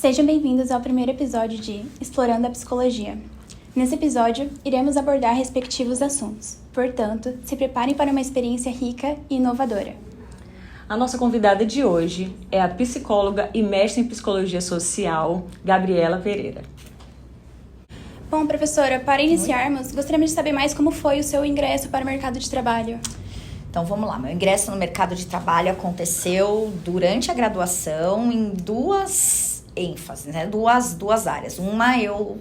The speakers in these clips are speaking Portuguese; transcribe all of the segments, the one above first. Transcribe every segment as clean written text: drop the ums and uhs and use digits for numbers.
Sejam bem-vindos ao primeiro episódio de Explorando a Psicologia. Nesse episódio, iremos abordar respectivos assuntos. Portanto, se preparem para uma experiência rica e inovadora. A nossa convidada de hoje é a psicóloga e mestre em psicologia social, Gabriela Pereira. Bom, professora, para iniciarmos, gostaríamos de saber mais como foi o seu ingresso para o mercado de trabalho. Então, vamos lá. Meu ingresso no mercado de trabalho aconteceu durante a graduação em duas ênfases, né? Duas áreas. Uma, eu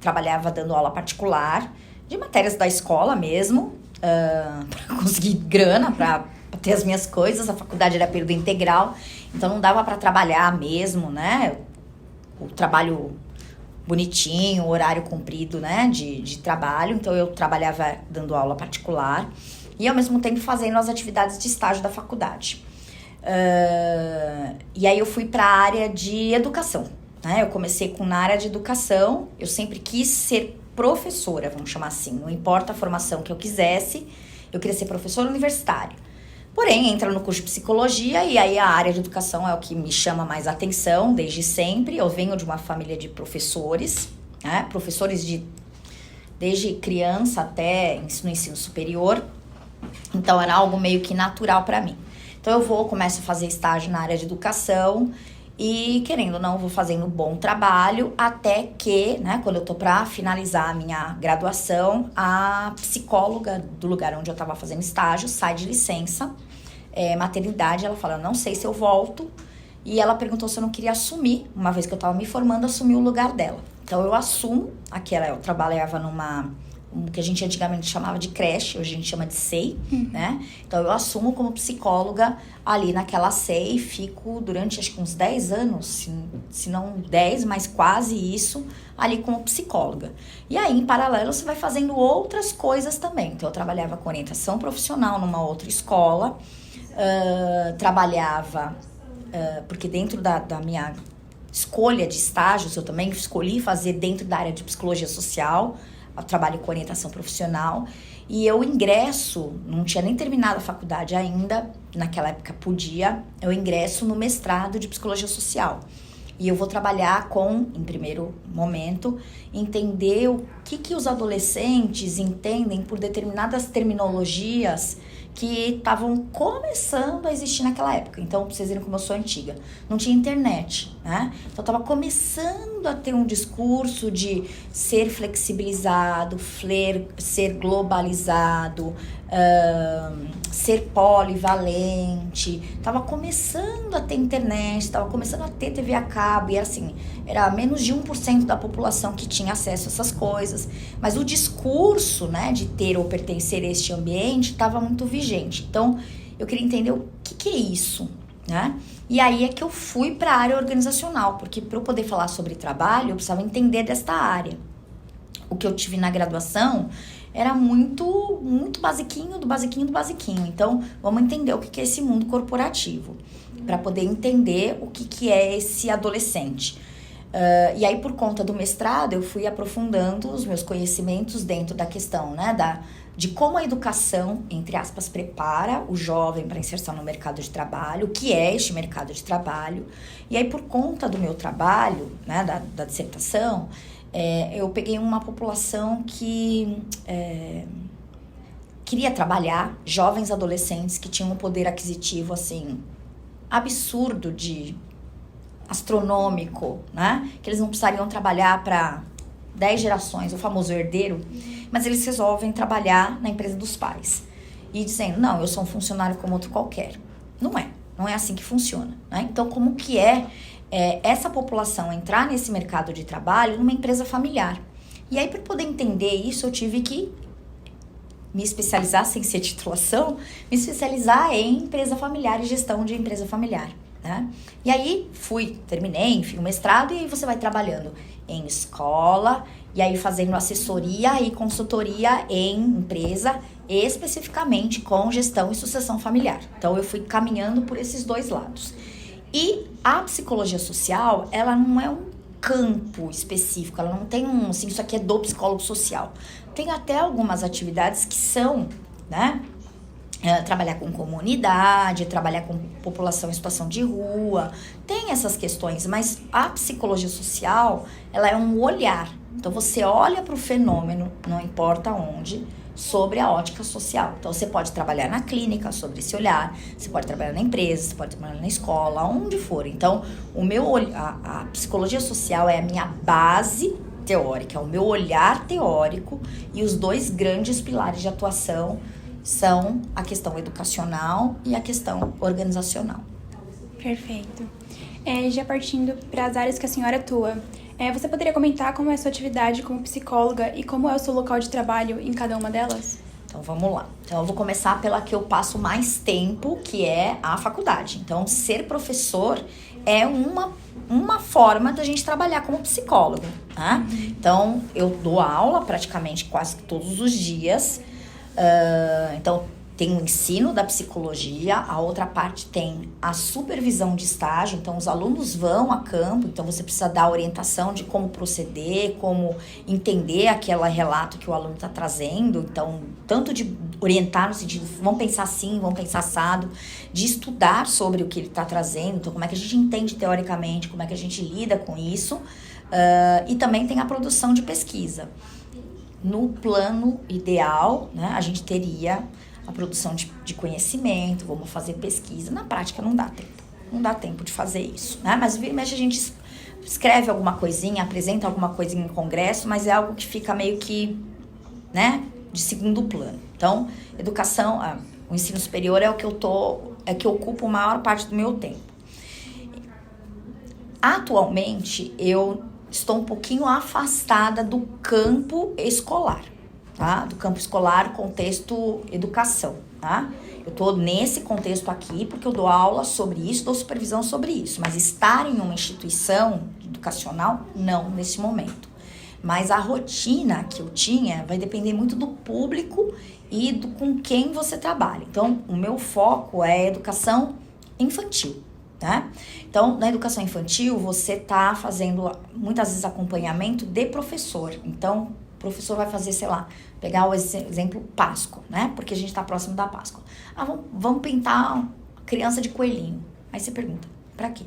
trabalhava dando aula particular de matérias da escola mesmo, para conseguir grana, para ter as minhas coisas. A faculdade era período integral, então não dava para trabalhar mesmo, né? O trabalho bonitinho, horário comprido, né? De trabalho. Então, eu trabalhava dando aula particular e, ao mesmo tempo, fazendo as atividades de estágio da faculdade. E aí eu fui para a área de educação, né? Eu comecei na área de educação. Eu sempre quis ser professora, vamos chamar assim. Não importa a formação que eu quisesse, eu queria ser professora universitária. Porém, entra no curso de psicologia e aí a área de educação é o que me chama mais atenção desde sempre. Eu venho de uma família de professores, né? Professores desde criança até no ensino superior. Então, era algo meio que natural para mim. Então, começo a fazer estágio na área de educação e, querendo ou não, vou fazendo um bom trabalho até que, né, quando eu tô para finalizar a minha graduação, a psicóloga do lugar onde eu tava fazendo estágio sai de licença, maternidade. Ela fala, não sei se eu volto, e ela perguntou se eu não queria assumir, uma vez que eu tava me formando, assumir o lugar dela. Então, eu assumo, eu trabalhava o que a gente antigamente chamava de creche, hoje a gente chama de SEI, né? Então, eu assumo como psicóloga ali naquela SEI e fico durante, acho que uns 10 anos, se não 10, mas quase isso, ali como psicóloga. E aí, em paralelo, você vai fazendo outras coisas também. Então, eu trabalhava com orientação profissional numa outra escola, trabalhava, porque dentro da minha escolha de estágios, eu também escolhi fazer dentro da área de psicologia social. Eu trabalho com orientação profissional e eu ingresso, não tinha nem terminado a faculdade ainda, naquela época eu ingresso no mestrado de psicologia social. E eu vou trabalhar em primeiro momento, entender o que os adolescentes entendem por determinadas terminologias que estavam começando a existir naquela época. Então, pra vocês verem como eu sou antiga, não tinha internet, né? Então, tava começando a ter um discurso de ser flexibilizado, ser globalizado, ser polivalente. Tava começando a ter internet, tava começando a ter TV a cabo, e assim, era menos de 1% da população que tinha acesso a essas coisas. Mas o discurso, né, de ter ou pertencer a este ambiente estava muito vigente. Então, eu queria entender o que é isso, né? E aí é que eu fui para a área organizacional, porque para eu poder falar sobre trabalho, eu precisava entender desta área. O que eu tive na graduação era muito, muito basiquinho, do basiquinho, do basiquinho. Então, vamos entender o que é esse mundo corporativo, para poder entender o que é esse adolescente. E aí, por conta do mestrado, eu fui aprofundando os meus conhecimentos dentro da questão, né, de como a educação, entre aspas, prepara o jovem para inserção no mercado de trabalho, o que é este mercado de trabalho. E aí, por conta do meu trabalho, né, da dissertação, eu peguei uma população que queria trabalhar, jovens adolescentes que tinham um poder aquisitivo, assim, absurdo, astronômico, né? Que eles não precisariam trabalhar para 10 gerações, o famoso herdeiro, mas eles resolvem trabalhar na empresa dos pais. E dizendo, não, eu sou um funcionário como outro qualquer. Não é assim que funciona, né? Então, como que essa população entrar nesse mercado de trabalho numa empresa familiar? E aí, para poder entender isso, eu tive que me especializar, sem ser titulação, me especializar em empresa familiar e gestão de empresa familiar, né? E aí, terminei, enfim, o mestrado, e aí você vai trabalhando em escola, e aí fazendo assessoria e consultoria em empresa, especificamente com gestão e sucessão familiar. Então, eu fui caminhando por esses dois lados. E a psicologia social, ela não é um campo específico, ela não tem assim, isso aqui é do psicólogo social. Tem até algumas atividades que são, né, trabalhar com comunidade, trabalhar com população em situação de rua, tem essas questões, mas a psicologia social, ela é um olhar. Então você olha para o fenômeno, não importa onde, sobre a ótica social. Então você pode trabalhar na clínica sobre esse olhar, você pode trabalhar na empresa, você pode trabalhar na escola, onde for. Então a psicologia social é a minha base teórica, é o meu olhar teórico, e os dois grandes pilares de atuação são a questão educacional e a questão organizacional. Perfeito. Já partindo para as áreas que a senhora atua, você poderia comentar como é a sua atividade como psicóloga e como é o seu local de trabalho em cada uma delas? Então vamos lá. Então eu vou começar pela que eu passo mais tempo, que é a faculdade. Então ser professor é uma forma da gente trabalhar como psicólogo, né? Então eu dou aula praticamente quase todos os dias. Então tem o ensino da psicologia, a outra parte tem a supervisão de estágio. Então os alunos vão a campo, então você precisa dar orientação de como proceder, como entender aquele relato que o aluno está trazendo. Então tanto de orientar no sentido, vamos pensar assim, vamos pensar assado, de estudar sobre o que ele está trazendo, então como é que a gente entende teoricamente, como é que a gente lida com isso, e também tem a produção de pesquisa. No plano ideal, né, a gente teria a produção de conhecimento, vamos fazer pesquisa. Na prática não dá tempo. Não dá tempo de fazer isso, né? Mas vira e mexe a gente escreve alguma coisinha, apresenta alguma coisinha em congresso, mas é algo que fica meio que, né, de segundo plano. Então, educação, o ensino superior é o que ocupa a maior parte do meu tempo. Atualmente, eu estou um pouquinho afastada do campo escolar, tá? Do campo escolar, contexto educação, tá? Eu tô nesse contexto aqui porque eu dou aula sobre isso, dou supervisão sobre isso, mas estar em uma instituição educacional, não, nesse momento. Mas a rotina que eu tinha vai depender muito do público e com quem você trabalha. Então, o meu foco é educação infantil, tá? Então, na educação infantil, você tá fazendo, muitas vezes, acompanhamento de professor. Então, o professor vai fazer, sei lá, pegar o exemplo Páscoa, né? Porque a gente tá próximo da Páscoa. Vamos pintar uma criança de coelhinho. Aí você pergunta, pra quê?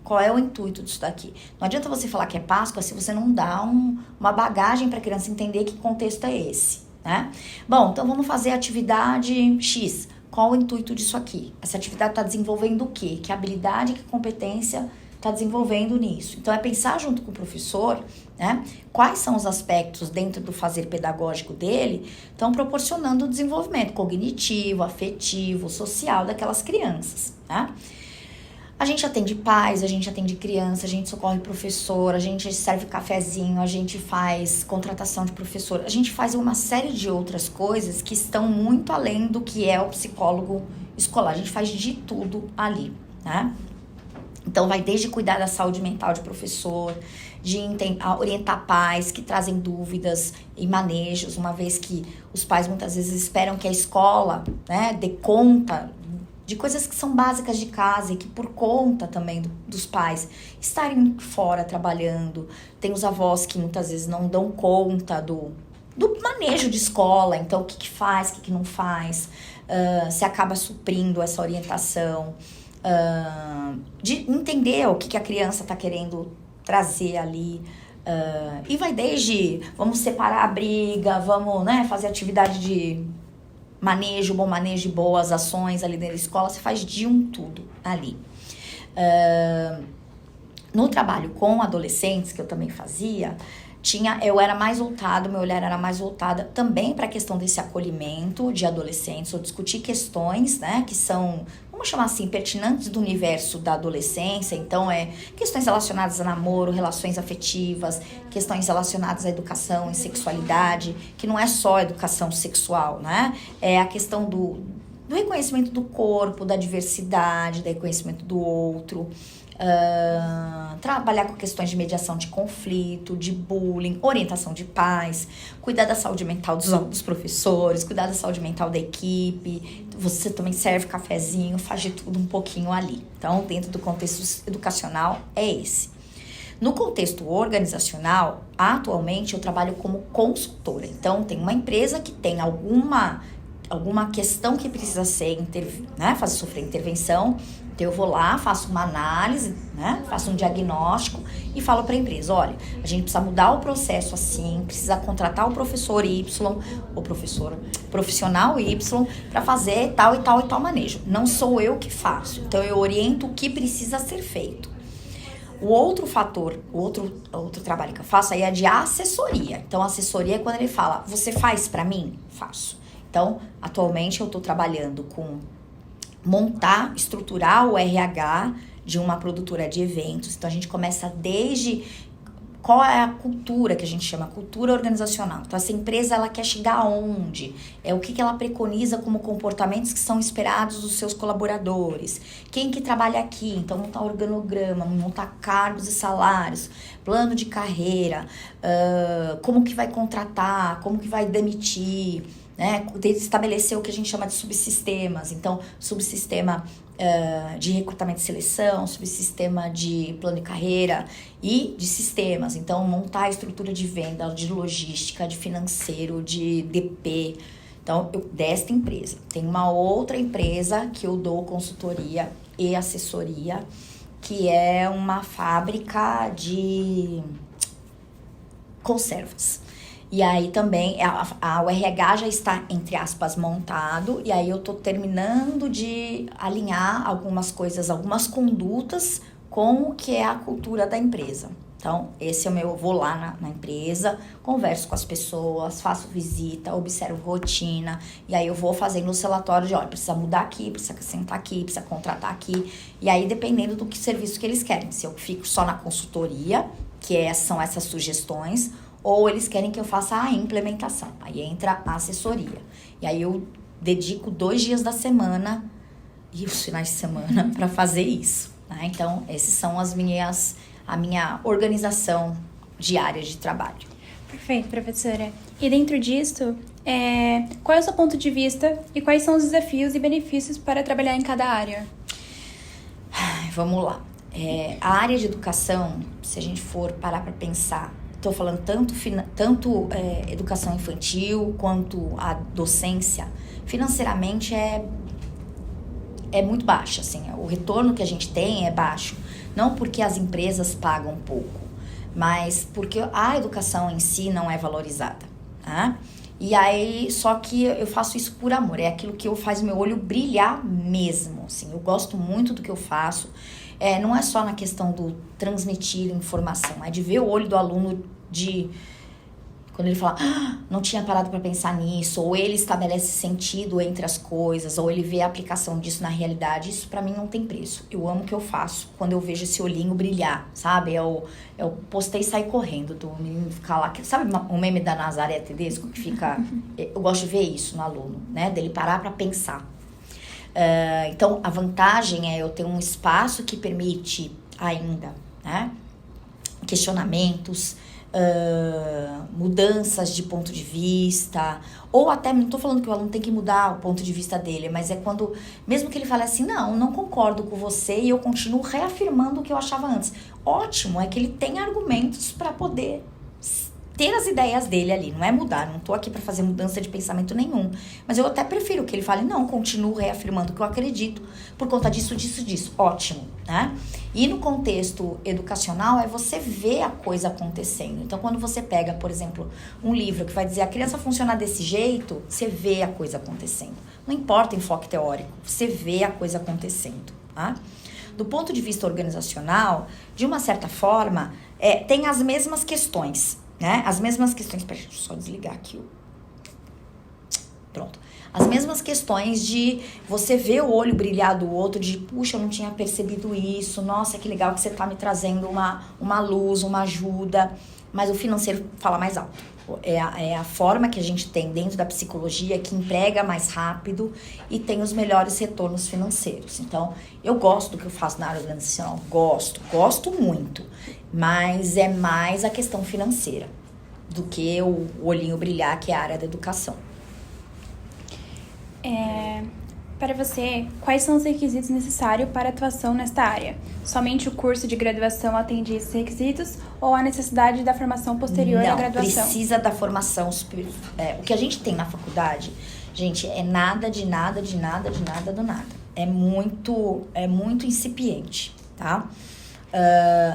Qual é o intuito disso daqui? Não adianta você falar que é Páscoa se você não dá uma bagagem para a criança entender que contexto é esse, né? Bom, então vamos fazer a atividade X. Qual o intuito disso aqui? Essa atividade está desenvolvendo o quê? Que habilidade, que competência está desenvolvendo nisso? Então é pensar junto com o professor, né? Quais são os aspectos dentro do fazer pedagógico dele estão proporcionando o desenvolvimento cognitivo, afetivo, social daquelas crianças, né? A gente atende pais, a gente atende criança, a gente socorre professor, a gente serve cafezinho, a gente faz contratação de professor, a gente faz uma série de outras coisas que estão muito além do que é o psicólogo escolar. A gente faz de tudo ali, né? Então vai desde cuidar da saúde mental de professor, de orientar pais que trazem dúvidas e manejos, uma vez que os pais muitas vezes esperam que a escola, né, dê conta de coisas que são básicas de casa e que por conta também dos pais estarem fora trabalhando. Tem os avós que muitas vezes não dão conta do manejo de escola, então o que faz, o que não faz, se acaba suprindo essa orientação, de entender o que a criança está querendo trazer ali. E vai desde, vamos separar a briga, vamos, né, fazer atividade de bom manejo de boas ações ali dentro da escola, você faz de tudo ali. No trabalho com adolescentes, que eu também fazia, meu olhar era mais voltada também para a questão desse acolhimento de adolescentes, ou discutir questões, né, que são, vamos chamar assim, pertinentes do universo da adolescência. Então, questões relacionadas a namoro, relações afetivas, questões relacionadas à educação e sexualidade, que não é só educação sexual, né? É a questão do reconhecimento do corpo, da diversidade, do reconhecimento do outro. Trabalhar com questões de mediação de conflito, de bullying, orientação de pais, cuidar da saúde mental dos professores, cuidar da saúde mental da equipe. Você também serve cafezinho, faz de tudo um pouquinho ali. Então, dentro do contexto educacional, é esse. No contexto organizacional, atualmente eu trabalho como consultora. Então, tem uma empresa que tem alguma questão que precisa ser, né, fazer sofrer intervenção. Então eu vou lá, faço uma análise, né, faço um diagnóstico e falo para a empresa, olha, a gente precisa mudar o processo assim, precisa contratar o professor Y, ou profissional Y, para fazer tal e tal e tal manejo. Não sou eu que faço, então eu oriento o que precisa ser feito. O outro fator, o outro trabalho que eu faço aí é de assessoria. Então, assessoria é quando ele fala, você faz para mim? Faço. Então, atualmente eu estou trabalhando com estruturar o RH de uma produtora de eventos. Então, a gente começa desde qual é a cultura que a gente chama, cultura organizacional. Então, essa empresa, ela quer chegar aonde? É o que ela preconiza como comportamentos que são esperados dos seus colaboradores. Quem que trabalha aqui? Então, montar organograma, montar cargos e salários, plano de carreira, como que vai contratar, como que vai demitir, né? Estabelecer o que a gente chama de subsistemas. Então, subsistema de recrutamento e seleção, subsistema de plano de carreira e de sistemas. Então, montar a estrutura de venda, de logística, de financeiro, de DP. Então, desta empresa. Tem uma outra empresa que eu dou consultoria e assessoria, que é uma fábrica de conservas. E aí também o RH já está, entre aspas, montado, e aí eu tô terminando de alinhar algumas coisas, algumas condutas com o que é a cultura da empresa. Então, esse é o meu, eu vou lá na empresa, converso com as pessoas, faço visita, observo rotina, e aí eu vou fazendo os relatórios de, olha, precisa mudar aqui, precisa acrescentar aqui, precisa contratar aqui, e aí dependendo do que serviço que eles querem, se eu fico só na consultoria, que são essas sugestões, ou eles querem que eu faça a implementação. Aí entra a assessoria. E aí eu dedico 2 dias da semana e os finais de semana para fazer isso. Né? Então, esses são a minha organização diária de trabalho. Perfeito, professora. E dentro disso, qual é o seu ponto de vista e quais são os desafios e benefícios para trabalhar em cada área? Vamos lá. A área de educação, se a gente for parar para pensar, estou falando tanto educação infantil quanto a docência, financeiramente é muito baixo, assim, o retorno que a gente tem é baixo, não porque as empresas pagam pouco, mas porque a educação em si não é valorizada, tá? E aí, só que eu faço isso por amor, é aquilo que faz o meu olho brilhar mesmo, assim, eu gosto muito do que eu faço. Não é só na questão do transmitir informação, é de ver o olho do aluno quando ele fala, não tinha parado para pensar nisso, ou ele estabelece sentido entre as coisas, ou ele vê a aplicação disso na realidade. Isso para mim não tem preço. Eu amo o que eu faço quando eu vejo esse olhinho brilhar, sabe? Eu postei e saí correndo do menino ficar lá. Sabe o meme da Nazaré Tedesco que fica... Eu gosto de ver isso no aluno, né? Dele parar para pensar. Então, a vantagem é eu ter um espaço que permite ainda, né, questionamentos, mudanças de ponto de vista, ou até, não estou falando que o aluno tem que mudar o ponto de vista dele, mas é quando, mesmo que ele fale assim, não concordo com você e eu continuo reafirmando o que eu achava antes. Ótimo, é que ele tem argumentos para poder ter as ideias dele ali, não é mudar, não tô aqui para fazer mudança de pensamento nenhum, mas eu até prefiro que ele fale, não, continuo reafirmando que eu acredito, por conta disso, ótimo, né? E no contexto educacional é você ver a coisa acontecendo. Então, quando você pega, por exemplo, um livro que vai dizer a criança funciona desse jeito, você vê a coisa acontecendo. Não importa o enfoque teórico, você vê a coisa acontecendo, tá? Do ponto de vista organizacional, de uma certa forma, tem as mesmas questões, né? As mesmas questões... Peraí, deixa eu só desligar aqui Pronto. As mesmas questões de você ver o olho brilhar do outro, de puxa, eu não tinha percebido isso, nossa, que legal que você tá me trazendo uma luz, uma ajuda, mas o financeiro fala mais alto. É a forma que a gente tem dentro da psicologia que emprega mais rápido e tem os melhores retornos financeiros. Então, eu gosto do que eu faço na área organizacional, gosto muito, mas é mais a questão financeira do que o olhinho brilhar, que é a área da educação. Para você, quais são os requisitos necessários para atuação nesta área? Somente o curso de graduação atende esses requisitos ou há necessidade da formação posterior à graduação? Não, precisa da formação. O que a gente tem na faculdade Gente, é nada de nada, de nada, de nada do nada. É muito incipiente, tá?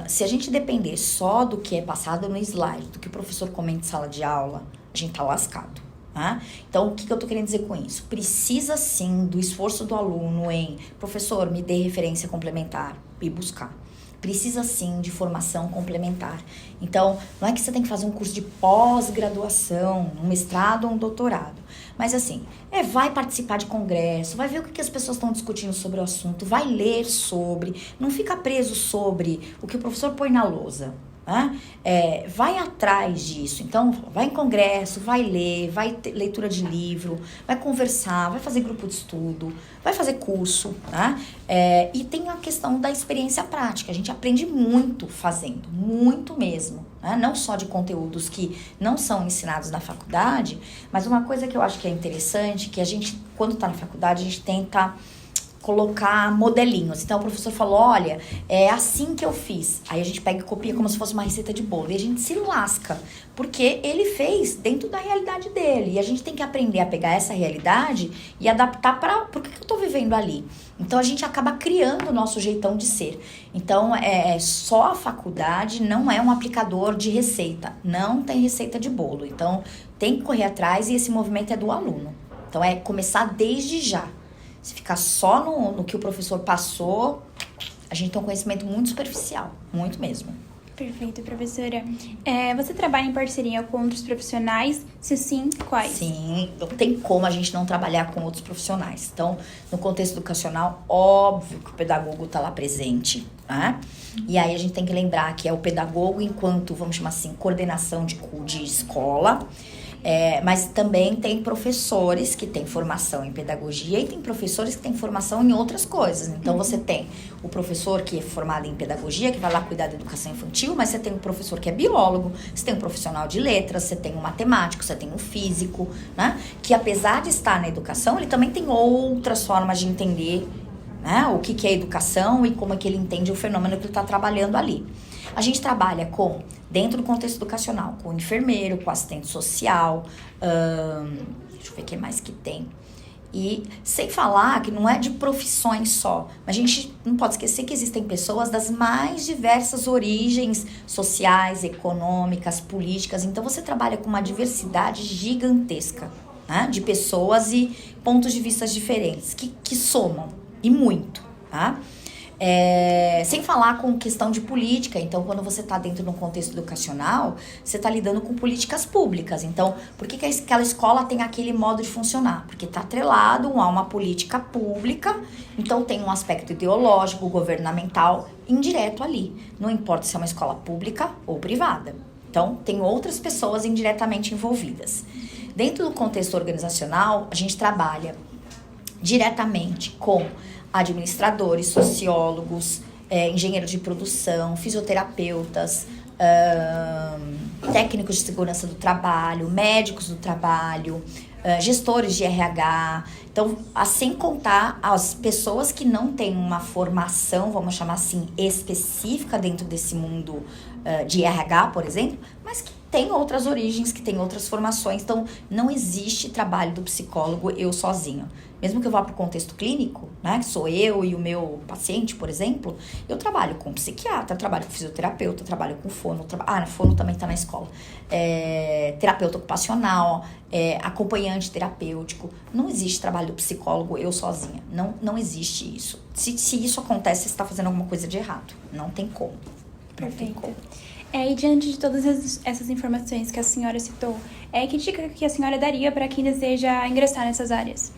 Se a gente depender só do que é passado no slide, do que o professor comenta em sala de aula, a gente tá lascado, tá? Então, o que eu tô querendo dizer com isso? Precisa sim do esforço do aluno em, professor, me dê referência complementar e buscar. Precisa sim de formação complementar. Então, não é que você tem que fazer um curso de pós-graduação, um mestrado ou um doutorado. Mas assim, vai participar de congresso, vai ver o que as pessoas estão discutindo sobre o assunto, vai ler sobre, não fica preso sobre o que o professor põe na lousa. Né? Vai atrás disso. Então, vai em congresso, vai ler, vai ter leitura de livro, vai conversar, vai fazer grupo de estudo, vai fazer curso. Né? E tem a questão da experiência prática. A gente aprende muito fazendo, muito mesmo. Né? Não só de conteúdos que não são ensinados na faculdade, mas uma coisa que eu acho que é interessante, que a gente, quando está na faculdade, a gente tenta colocar modelinhos. Então, o professor falou, olha, é assim que eu fiz. Aí a gente pega e copia como se fosse uma receita de bolo. E a gente se lasca, porque ele fez dentro da realidade dele. E a gente tem que aprender a pegar essa realidade e adaptar para o que eu tô vivendo ali. Então, a gente acaba criando o nosso jeitão de ser. Então, só a faculdade não é um aplicador de receita. Não tem receita de bolo. Então, tem que correr atrás e esse movimento é do aluno. Então, é começar desde já. Se ficar só no que o professor passou, a gente tem um conhecimento muito superficial, muito mesmo. Perfeito, professora. Você trabalha em parceria com outros profissionais? Se sim, quais? Sim, não tem como a gente não trabalhar com outros profissionais. Então, no contexto educacional, óbvio que o pedagogo está lá presente, né? E aí a gente tem que lembrar que é o pedagogo enquanto, vamos chamar assim, coordenação de escola. Mas também tem professores que têm formação em pedagogia e tem professores que têm formação em outras coisas. Então, você tem o professor que é formado em pedagogia, que vai lá cuidar da educação infantil, mas você tem um professor que é biólogo, você tem um profissional de letras, você tem um matemático, você tem um físico, né? Que apesar de estar na educação, ele também tem outras formas de entender, né? O que é educação e como é que ele entende o fenômeno que ele está trabalhando ali. A gente trabalha dentro do contexto educacional, com enfermeiro, com assistente social, deixa eu ver o que mais que tem. E sem falar que não é de profissões só, mas a gente não pode esquecer que existem pessoas das mais diversas origens sociais, econômicas, políticas. Então você trabalha com uma diversidade gigantesca, né, de pessoas e pontos de vista diferentes, que somam, e muito, tá? Sem falar com questão de política. Então, quando você está dentro de um contexto educacional, você está lidando com políticas públicas. Então, por que aquela escola tem aquele modo de funcionar? Porque está atrelado a uma política pública, então tem um aspecto ideológico, governamental, indireto ali. Não importa se é uma escola pública ou privada. Então, tem outras pessoas indiretamente envolvidas. Dentro do contexto organizacional, a gente trabalha diretamente com administradores, sociólogos, engenheiros de produção, fisioterapeutas, técnicos de segurança do trabalho, médicos do trabalho, gestores de RH. Então, sem contar as pessoas que não têm uma formação, vamos chamar assim, específica dentro desse mundo de RH, por exemplo, mas que tem outras origens, que tem outras formações. Então, não existe trabalho do psicólogo eu sozinho. Mesmo que eu vá para o contexto clínico, né, que sou eu e o meu paciente, por exemplo, eu trabalho com psiquiatra, trabalho com fisioterapeuta, trabalho com fono, fono também está na escola, terapeuta ocupacional, acompanhante terapêutico. Não existe trabalho do psicólogo eu sozinha, não existe isso. Se isso acontece, você está fazendo alguma coisa de errado, não tem como. Perfeito. E diante de todas essas informações que a senhora citou, que dica que a senhora daria para quem deseja ingressar nessas áreas?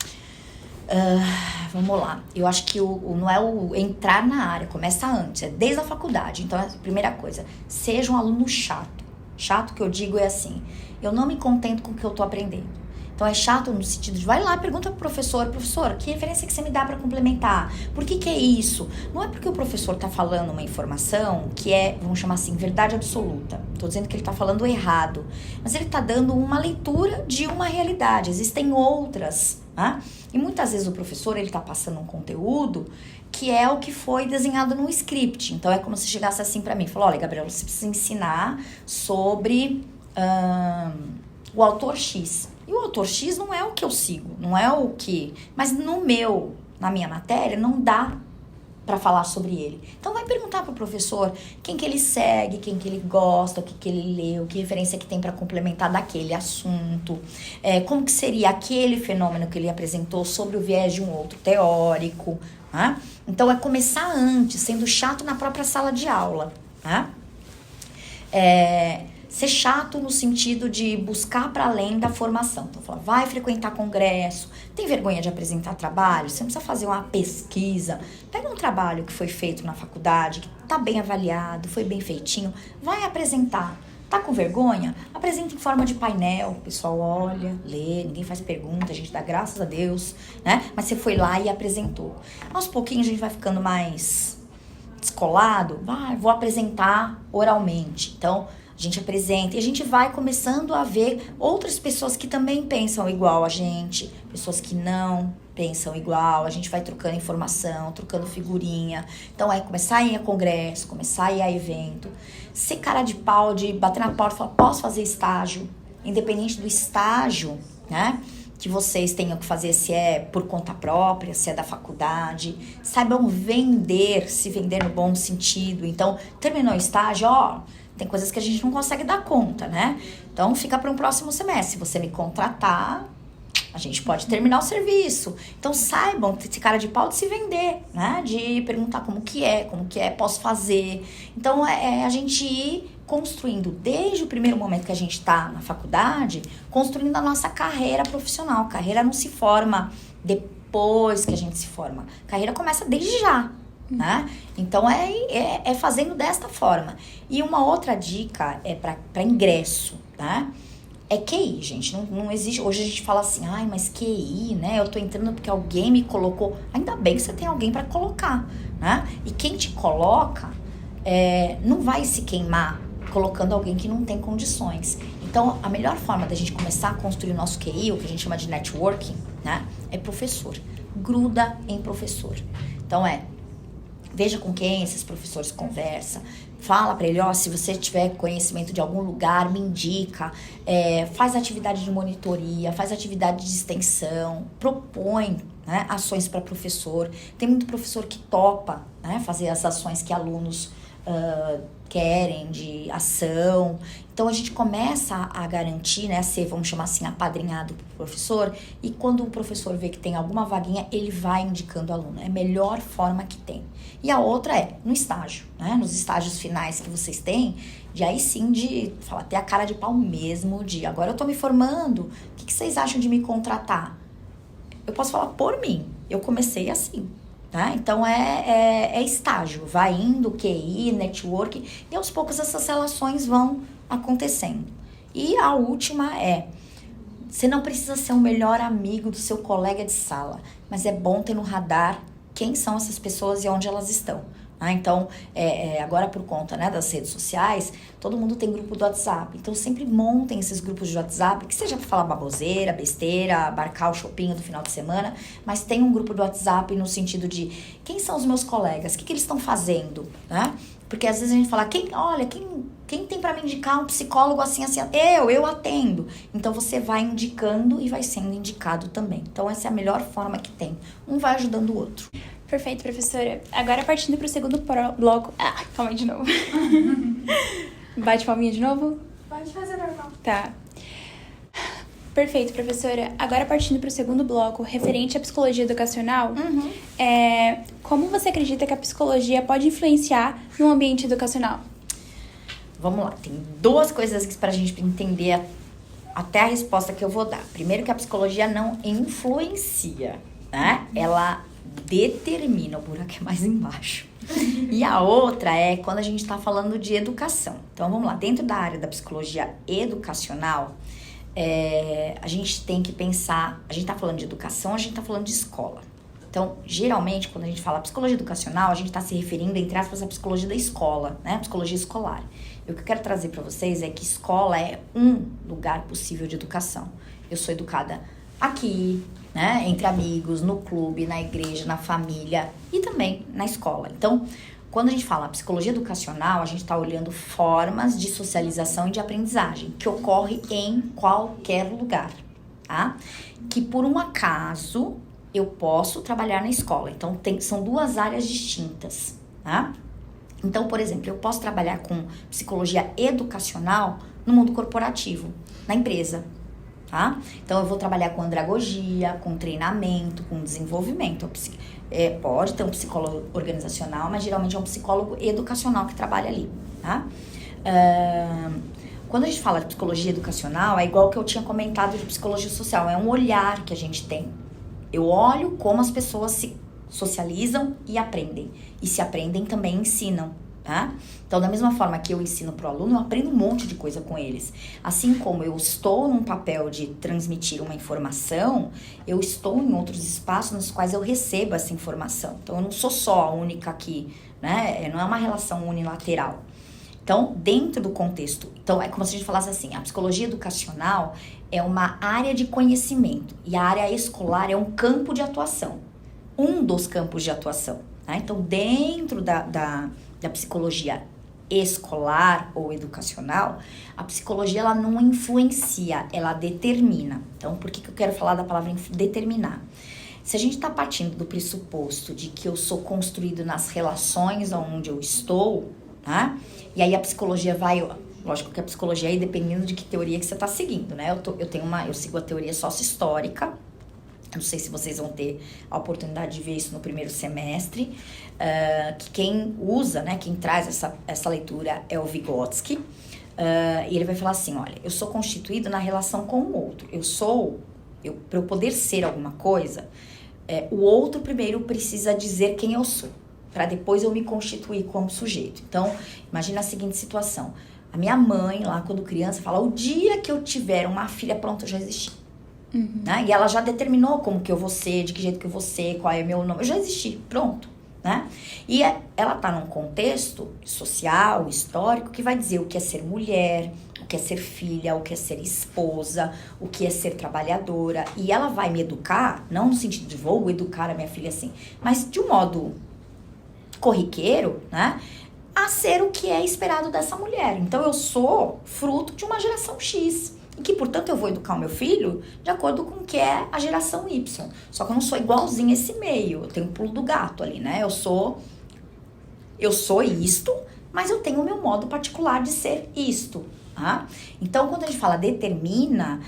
Vamos lá. Eu acho que não é o entrar na área, começa antes, é desde a faculdade. Então, a primeira coisa, seja um aluno chato. Chato que eu digo é assim, eu não me contento com o que eu tô aprendendo. Então, é chato no sentido de, vai lá, pergunta pro professor, que referência que você me dá para complementar? Por que é isso? Não é porque o professor tá falando uma informação que vamos chamar assim, verdade absoluta. Tô dizendo que ele tá falando errado. Mas ele tá dando uma leitura de uma realidade. Existem outras, né? E muitas vezes o professor, ele tá passando um conteúdo que é o que foi desenhado no script. Então, é como se chegasse assim para mim e falou, olha, Gabriela, você precisa ensinar sobre o autor X. E o autor X não é o que eu sigo, não é o que... Mas na minha matéria, não dá para falar sobre ele. Então vai perguntar pro professor quem que ele segue, quem que ele gosta, o que que ele leu, que referência que tem para complementar daquele assunto, como que seria aquele fenômeno que ele apresentou sobre o viés de um outro teórico, né? Então é começar antes, sendo chato na própria sala de aula, né? Ser chato no sentido de buscar para além da formação. Então, falar, vai frequentar congresso, tem vergonha de apresentar trabalho, você não precisa fazer uma pesquisa. Pega um trabalho que foi feito na faculdade, que está bem avaliado, foi bem feitinho, vai apresentar. Tá com vergonha? Apresenta em forma de painel, o pessoal olha, lê, ninguém faz pergunta, a gente dá graças a Deus, né? Mas você foi lá e apresentou. Aos pouquinhos a gente vai ficando mais descolado, vou apresentar oralmente. Então, a gente apresenta e a gente vai começando a ver outras pessoas que também pensam igual a gente, pessoas que não pensam igual, a gente vai trocando informação, trocando figurinha. Então, começar a ir a congresso, começar a ir a evento, ser cara de pau, de bater na porta e falar, posso fazer estágio? Independente do estágio, né? Que vocês tenham que fazer, se é por conta própria, se é da faculdade. Saibam vender, se vender no bom sentido. Então, terminou o estágio, tem coisas que a gente não consegue dar conta, né? Então, fica para um próximo semestre. Se você me contratar, a gente pode terminar o serviço. Então, saibam ter esse cara de pau de se vender, né? De perguntar como que é, posso fazer. Então, a gente ir construindo, desde o primeiro momento que a gente está na faculdade, construindo a nossa carreira profissional. Carreira não se forma depois que a gente se forma. Carreira começa desde já. Né? Então é fazendo desta forma. E uma outra dica é para ingresso, tá? É QI, gente. Não existe. Hoje a gente fala assim, mas QI, né? Eu tô entrando porque alguém me colocou. Ainda bem que você tem alguém para colocar, né? E quem te coloca não vai se queimar colocando alguém que não tem condições. Então, a melhor forma da gente começar a construir o nosso QI, o que a gente chama de networking, né? É professor. Gruda em professor. Então, veja com quem esses professores conversam, fala para ele, se você tiver conhecimento de algum lugar, me indica, faz atividade de monitoria, faz atividade de extensão, propõe, né, ações para professor. Tem muito professor que topa, né, fazer as ações que alunos querem, de ação. Então, a gente começa a garantir, né, ser, vamos chamar assim, apadrinhado pro professor, e quando o professor vê que tem alguma vaguinha, ele vai indicando o aluno. É a melhor forma que tem. E a outra no estágio, né, nos estágios finais que vocês têm, de aí sim, de falar, ter a cara de pau mesmo, de agora eu tô me formando, o que vocês acham de me contratar? Eu posso falar por mim, eu comecei assim. Tá? Então, é estágio, vai indo, QI, network, e aos poucos essas relações vão acontecendo. E a última você não precisa ser o melhor amigo do seu colega de sala, mas é bom ter no radar quem são essas pessoas e onde elas estão. Então, agora por conta, né, das redes sociais, todo mundo tem grupo do WhatsApp. Então, sempre montem esses grupos de WhatsApp, que seja para falar baboseira, besteira, abarcar o shopping do final de semana, mas tem um grupo do WhatsApp no sentido de quem são os meus colegas, o que eles estão fazendo, né? Porque às vezes a gente fala, quem tem para me indicar um psicólogo assim, assim, eu atendo. Então, você vai indicando e vai sendo indicado também. Então, essa é a melhor forma que tem. Um vai ajudando o outro. Perfeito, professora. Agora, partindo para o segundo bloco... calma aí de novo. Bate palminha de novo? Pode fazer normal. Tá. Perfeito, professora. Agora, partindo para o segundo bloco, referente à psicologia educacional, como você acredita que a psicologia pode influenciar no ambiente educacional? Vamos lá. Tem duas coisas para a gente entender até a resposta que eu vou dar. Primeiro, que a psicologia não influencia, né? Ela determina, o buraco é mais embaixo. E a outra é quando a gente está falando de educação. Então, vamos lá. Dentro da área da psicologia educacional, a gente tem que pensar... A gente está falando de educação, a gente está falando de escola. Então, geralmente, quando a gente fala psicologia educacional, a gente está se referindo, entre aspas, à psicologia da escola, né? Psicologia escolar. E o que eu quero trazer para vocês é que escola é um lugar possível de educação. Eu sou educada aqui, né? Entre amigos, no clube, na igreja, na família e também na escola. Então, quando a gente fala psicologia educacional, a gente está olhando formas de socialização e de aprendizagem que ocorre em qualquer lugar. tá? Que por um acaso eu posso trabalhar na escola. Então, são duas áreas distintas, tá? Então, por exemplo, eu posso trabalhar com psicologia educacional no mundo corporativo, na empresa, tá? Então, eu vou trabalhar com andragogia, com treinamento, com desenvolvimento. Pode ter um psicólogo organizacional, mas geralmente é um psicólogo educacional que trabalha ali, tá? Quando a gente fala de psicologia educacional, é igual que eu tinha comentado de psicologia social, é um olhar que a gente tem. Eu olho como as pessoas se socializam e aprendem. E se aprendem, também ensinam, tá? Então, da mesma forma que eu ensino pro aluno, eu aprendo um monte de coisa com eles. Assim como eu estou num papel de transmitir uma informação, eu estou em outros espaços nos quais eu recebo essa informação. Então, eu não sou só a única aqui, né? Não é uma relação unilateral. Então, dentro do contexto, então é como se a gente falasse assim, a psicologia educacional é uma área de conhecimento e a área escolar é um campo de atuação, um dos campos de atuação, tá? Então, dentro da psicologia escolar ou educacional, a psicologia ela não influencia, ela determina. Então, por que eu quero falar da palavra determinar? Se a gente está partindo do pressuposto de que eu sou construído nas relações onde eu estou, tá? E aí a psicologia vai, lógico que a psicologia aí dependendo de que teoria que você está seguindo, né? Eu sigo a teoria sócio-histórica. Não sei se vocês vão ter a oportunidade de ver isso no primeiro semestre. Que quem usa, né? Quem traz essa leitura é o Vygotsky. E ele vai falar assim, olha, eu sou constituído na relação com o outro. Para eu poder ser alguma coisa, o outro primeiro precisa dizer quem eu sou, para depois eu me constituir como sujeito. Então, imagina a seguinte situação. A minha mãe, lá quando criança, fala, o dia que eu tiver uma filha, pronto, eu já existi. Uhum. Né? E ela já determinou como que eu vou ser, de que jeito que eu vou ser, qual é o meu nome. Eu já existi, pronto. Né? E ela tá num contexto social, histórico, que vai dizer o que é ser mulher, o que é ser filha, o que é ser esposa, o que é ser trabalhadora. E ela vai me educar, não no sentido de vou educar a minha filha assim, mas de um modo corriqueiro, né? A ser o que é esperado dessa mulher. Então, eu sou fruto de uma geração X. E que, portanto, eu vou educar o meu filho de acordo com o que é a geração Y. Só que eu não sou igualzinha esse meio. Eu tenho um pulo do gato ali, né? Eu sou isto, mas eu tenho o meu modo particular de ser isto. Tá? Então, quando a gente fala determina,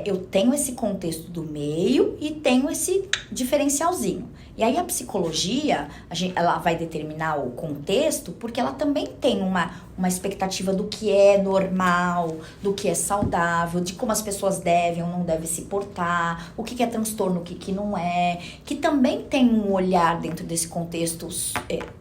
eu tenho esse contexto do meio e tenho esse diferencialzinho. E aí a psicologia, ela vai determinar o contexto porque ela também tem uma expectativa do que é normal, do que é saudável, de como as pessoas devem ou não devem se portar, o que é transtorno, o que não é, que também tem um olhar dentro desse contexto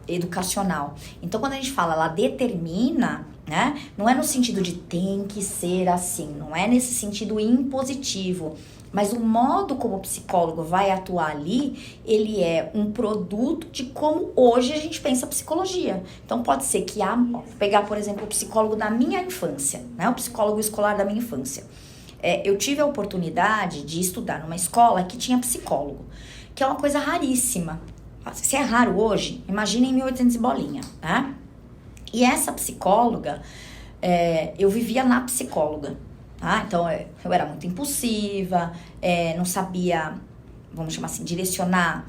educacional. Então, quando a gente fala, ela determina, né? Não é no sentido de tem que ser assim, não é nesse sentido impositivo, mas o modo como o psicólogo vai atuar ali, ele é um produto de como hoje a gente pensa a psicologia. Então pode ser que pegar, por exemplo, o psicólogo da minha infância, né? O psicólogo escolar da minha infância. Eu tive a oportunidade de estudar numa escola que tinha psicólogo, que é uma coisa raríssima. Se é raro hoje, imagina em 1800 e bolinha, né? E essa psicóloga, eu vivia na psicóloga, tá? Então, eu era muito impulsiva, não sabia, vamos chamar assim, direcionar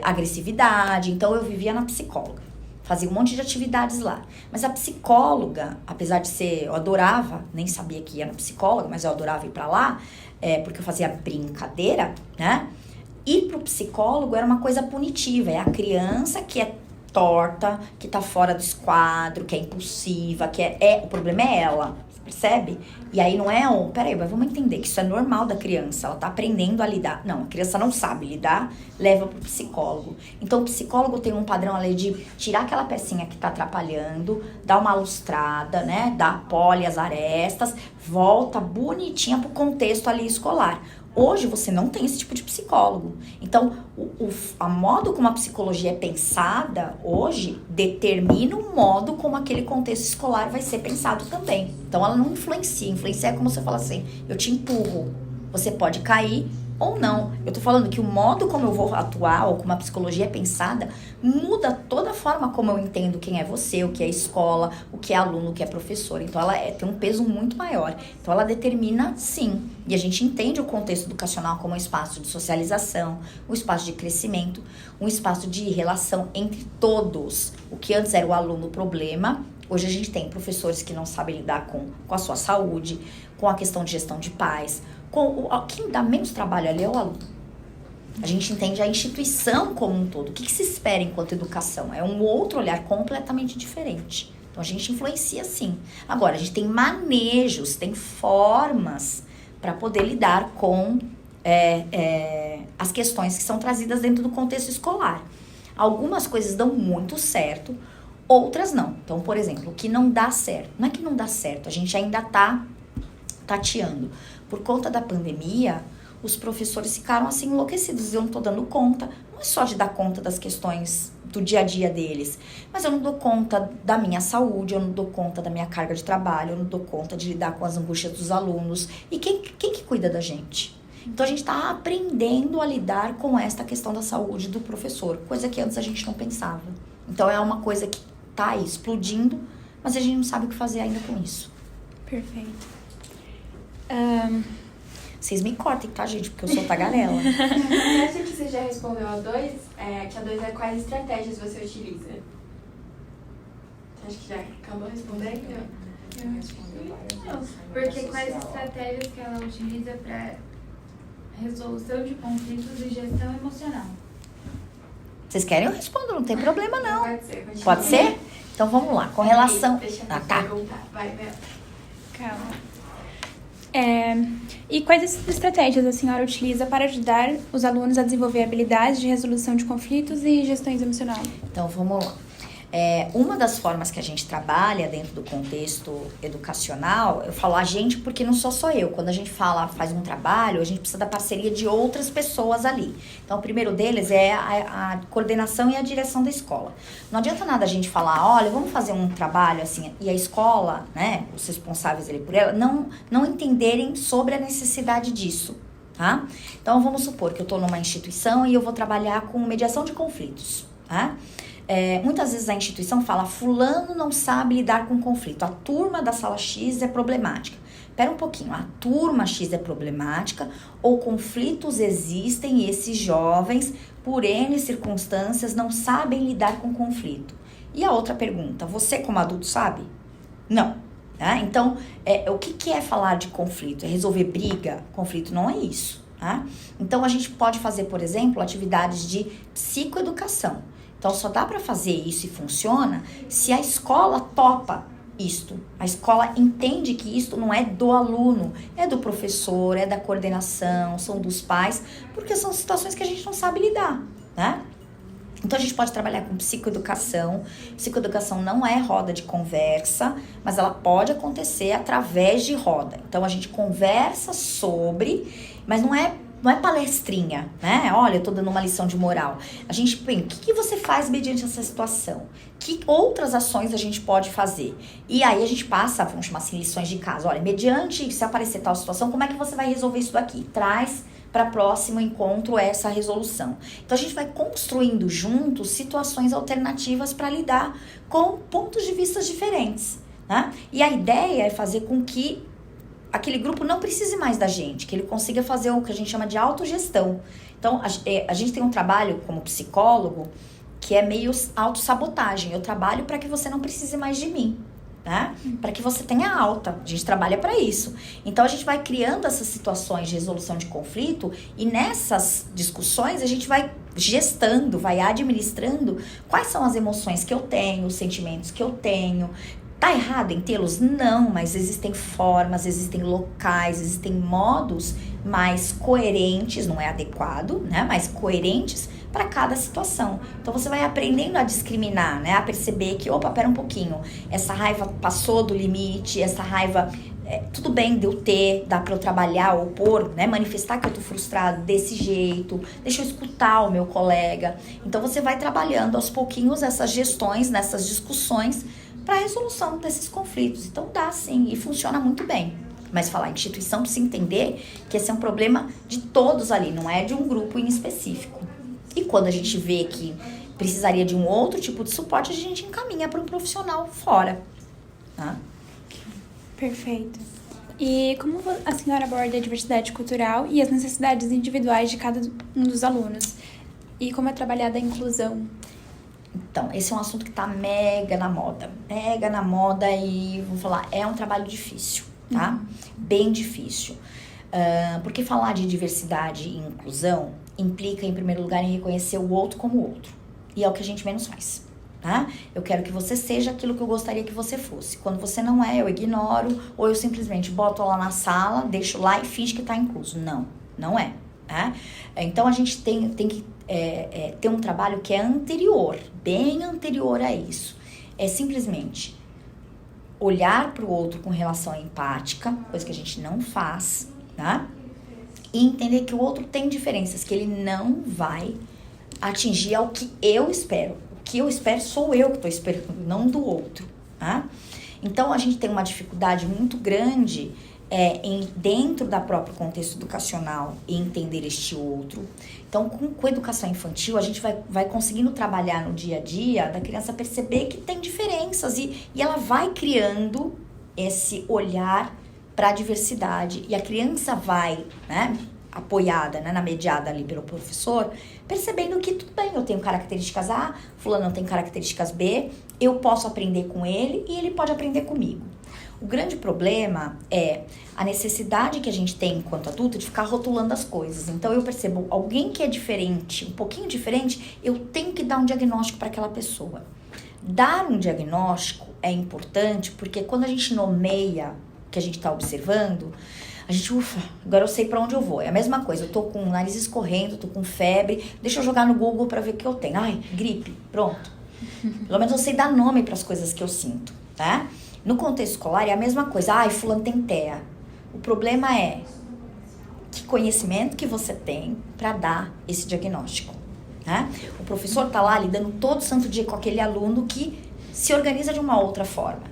agressividade. Então, eu vivia na psicóloga, fazia um monte de atividades lá. Mas a psicóloga, apesar de eu adorava, nem sabia que ia na psicóloga, mas eu adorava ir pra lá, porque eu fazia brincadeira, né? Ir pro psicólogo era uma coisa punitiva, é a criança que é torta, que tá fora do esquadro, que é impulsiva, o problema é ela, percebe? E aí não é peraí, mas vamos entender que isso é normal da criança, ela tá aprendendo a lidar. Não, a criança não sabe lidar, leva pro psicólogo. Então o psicólogo tem um padrão ali de tirar aquela pecinha que tá atrapalhando, dar uma lustrada, né, dar pole as arestas, volta bonitinha pro contexto ali escolar. Hoje você não tem esse tipo de psicólogo. Então, a modo como a psicologia é pensada hoje determina o modo como aquele contexto escolar vai ser pensado também. Então, ela não influencia. Influencia é como você fala assim, eu te empurro. Você pode cair, ou não. Eu tô falando que o modo como eu vou atuar, ou como a psicologia é pensada, muda toda a forma como eu entendo quem é você, o que é escola, o que é aluno, o que é professor. Então ela tem um peso muito maior. Então ela determina, sim. E a gente entende o contexto educacional como um espaço de socialização, um espaço de crescimento, um espaço de relação entre todos. O que antes era o aluno problema, hoje a gente tem professores que não sabem lidar com a sua saúde, com a questão de gestão de paz. Quem dá menos trabalho ali é o aluno. A gente entende a instituição como um todo. O que se espera enquanto educação? É um outro olhar completamente diferente. Então a gente influencia sim. Agora, a gente tem manejos, tem formas para poder lidar com as questões que são trazidas dentro do contexto escolar. Algumas coisas dão muito certo, outras não. Então, por exemplo, o que não dá certo. Não é que não dá certo, a gente ainda está tateando. Por conta da pandemia, os professores ficaram assim enlouquecidos. Eu não estou dando conta, não é só de dar conta das questões do dia a dia deles, mas eu não dou conta da minha saúde, eu não dou conta da minha carga de trabalho, eu não dou conta de lidar com as angústias dos alunos. E quem que cuida da gente? Então a gente está aprendendo a lidar com esta questão da saúde do professor, coisa que antes a gente não pensava. Então é uma coisa que está aí explodindo, mas a gente não sabe o que fazer ainda com isso. Perfeito. Vocês me cortem, tá, gente? Porque eu sou tagarela. Você acha que você já respondeu a 2? Que a 2 é quais estratégias você utiliza? Você acha que já acabou respondendo? Eu respondi várias. Porque quais estratégias que ela utiliza para resolução de conflitos e gestão emocional? Vocês querem? Eu respondo, não tem problema não. Pode ser, continua. Pode ser? Então vamos lá, com relação... Deixa eu tá. perguntar. Vai, Mel. Calma. E quais estratégias a senhora utiliza para ajudar os alunos a desenvolver habilidades de resolução de conflitos e gestão emocional? Então vamos lá. Uma das formas que a gente trabalha dentro do contexto educacional, eu falo a gente porque não sou só eu. Quando a gente faz um trabalho, a gente precisa da parceria de outras pessoas ali. Então, o primeiro deles é a coordenação e a direção da escola. Não adianta nada a gente falar, olha, vamos fazer um trabalho assim, e a escola, né, os responsáveis ali por ela, não entenderem sobre a necessidade disso, tá? Então, vamos supor que eu estou numa instituição e eu vou trabalhar com mediação de conflitos, tá? Muitas vezes a instituição fala, fulano não sabe lidar com conflito, a turma da sala X é problemática. Espera um pouquinho, a turma X é problemática ou conflitos existem e esses jovens, por N circunstâncias, não sabem lidar com conflito. E a outra pergunta, você como adulto sabe? Não. Tá? Então, o que é falar de conflito? É resolver briga? Conflito não é isso. Tá? Então, a gente pode fazer, por exemplo, atividades de psicoeducação. Então, só dá para fazer isso e funciona se a escola topa isto. A escola entende que isto não é do aluno, é do professor, é da coordenação, são dos pais, porque são situações que a gente não sabe lidar, né? Então, a gente pode trabalhar com psicoeducação. Psicoeducação não é roda de conversa, mas ela pode acontecer através de roda. Então, a gente conversa sobre, mas não é palestrinha, né? Olha, eu tô dando uma lição de moral. A gente pensa, o que você faz mediante essa situação? Que outras ações a gente pode fazer? E aí a gente passa, vamos chamar assim, lições de casa. Olha, mediante, se aparecer tal situação, como é que você vai resolver isso daqui? Traz para próximo encontro essa resolução. Então a gente vai construindo juntos situações alternativas para lidar com pontos de vista diferentes, né? E a ideia é fazer com que aquele grupo não precise mais da gente, que ele consiga fazer o que a gente chama de autogestão. Então, a gente tem um trabalho como psicólogo que é meio autossabotagem. Eu trabalho para que você não precise mais de mim, né? Para que você tenha alta. A gente trabalha para isso. Então, a gente vai criando essas situações de resolução de conflito e nessas discussões a gente vai gestando, vai administrando quais são as emoções que eu tenho, os sentimentos que eu tenho. Tá errado em tê-los? Não, mas existem formas, existem locais, existem modos mais coerentes, não é adequado, né? Mais coerentes para cada situação. Então você vai aprendendo a discriminar, né? A perceber que, opa, pera um pouquinho, essa raiva passou do limite, essa raiva, tudo bem de eu ter, dá para eu trabalhar ou pôr, né? Manifestar que eu tô frustrado desse jeito, deixa eu escutar o meu colega. Então você vai trabalhando aos pouquinhos essas gestões, nessas discussões, para a resolução desses conflitos. Então dá sim, e funciona muito bem. Mas falar instituição precisa entender que esse é um problema de todos ali, não é de um grupo em específico. E quando a gente vê que precisaria de um outro tipo de suporte, a gente encaminha para um profissional fora. Tá? Perfeito. E como a senhora aborda a diversidade cultural e as necessidades individuais de cada um dos alunos? E como é trabalhada a inclusão? Então, esse é um assunto que tá mega na moda. Mega na moda e, vou falar, é um trabalho difícil, tá? Bem difícil. Porque falar de diversidade e inclusão implica, em primeiro lugar, em reconhecer o outro como outro. E é o que a gente menos faz, tá? Eu quero que você seja aquilo que eu gostaria que você fosse. Quando você não é, eu ignoro, ou eu simplesmente boto lá na sala, deixo lá e finge que tá incluso. Não, não é, tá? Então, a gente tem que ter um trabalho que é anterior, bem anterior a isso. É simplesmente olhar para o outro com relação empática, coisa que a gente não faz, tá? E entender que o outro tem diferenças, que ele não vai atingir ao que eu espero. O que eu espero sou eu que estou esperando, não do outro, tá? Então, a gente tem uma dificuldade muito grande dentro da próprio contexto educacional e entender este outro. Então, com educação infantil, a gente vai conseguindo trabalhar no dia a dia da criança perceber que tem diferenças e ela vai criando esse olhar para a diversidade e a criança vai, né, apoiada, né, na mediada ali pelo professor, percebendo que tudo bem, eu tenho características A, fulano tem características B, eu posso aprender com ele e ele pode aprender comigo. O grande problema é a necessidade que a gente tem enquanto adulto de ficar rotulando as coisas. Então eu percebo alguém que é diferente, um pouquinho diferente, eu tenho que dar um diagnóstico para aquela pessoa. Dar um diagnóstico é importante porque quando a gente nomeia o que a gente está observando, a gente, ufa, agora eu sei para onde eu vou. É a mesma coisa, eu tô com o nariz escorrendo, tô com febre, deixa eu jogar no Google para ver o que eu tenho. Ai, gripe, pronto. Pelo menos eu sei dar nome para as coisas que eu sinto, tá? No contexto escolar é a mesma coisa. Ai, fulano tem TEA. O problema é que conhecimento que você tem para dar esse diagnóstico, né? O professor tá lá lidando todo santo dia com aquele aluno que se organiza de uma outra forma,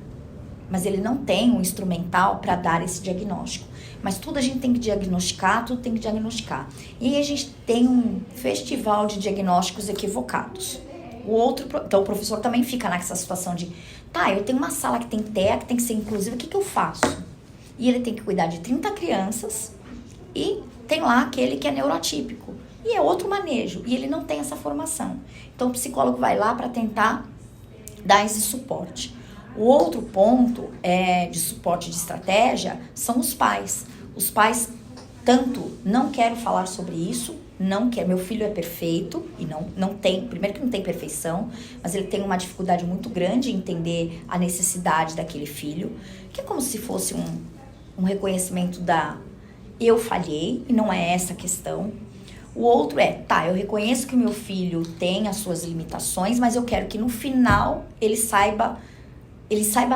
mas ele não tem um instrumental para dar esse diagnóstico. Mas tudo a gente tem que diagnosticar, tudo tem que diagnosticar. E aí a gente tem um festival de diagnósticos equivocados. Então o professor também fica nessa situação de, tá, eu tenho uma sala que tem TEA, que tem que ser inclusiva, o que eu faço? E ele tem que cuidar de 30 crianças e tem lá aquele que é neurotípico. E é outro manejo, e ele não tem essa formação. Então o psicólogo vai lá para tentar dar esse suporte. O outro ponto de suporte de estratégia são os pais. Os pais, tanto não quero falar sobre isso, não quero, meu filho é perfeito e não tem, primeiro que não tem perfeição, mas ele tem uma dificuldade muito grande em entender a necessidade daquele filho, que é como se fosse um reconhecimento eu falhei, e não é essa a questão. O outro eu reconheço que o meu filho tem as suas limitações, mas eu quero que no final ele saiba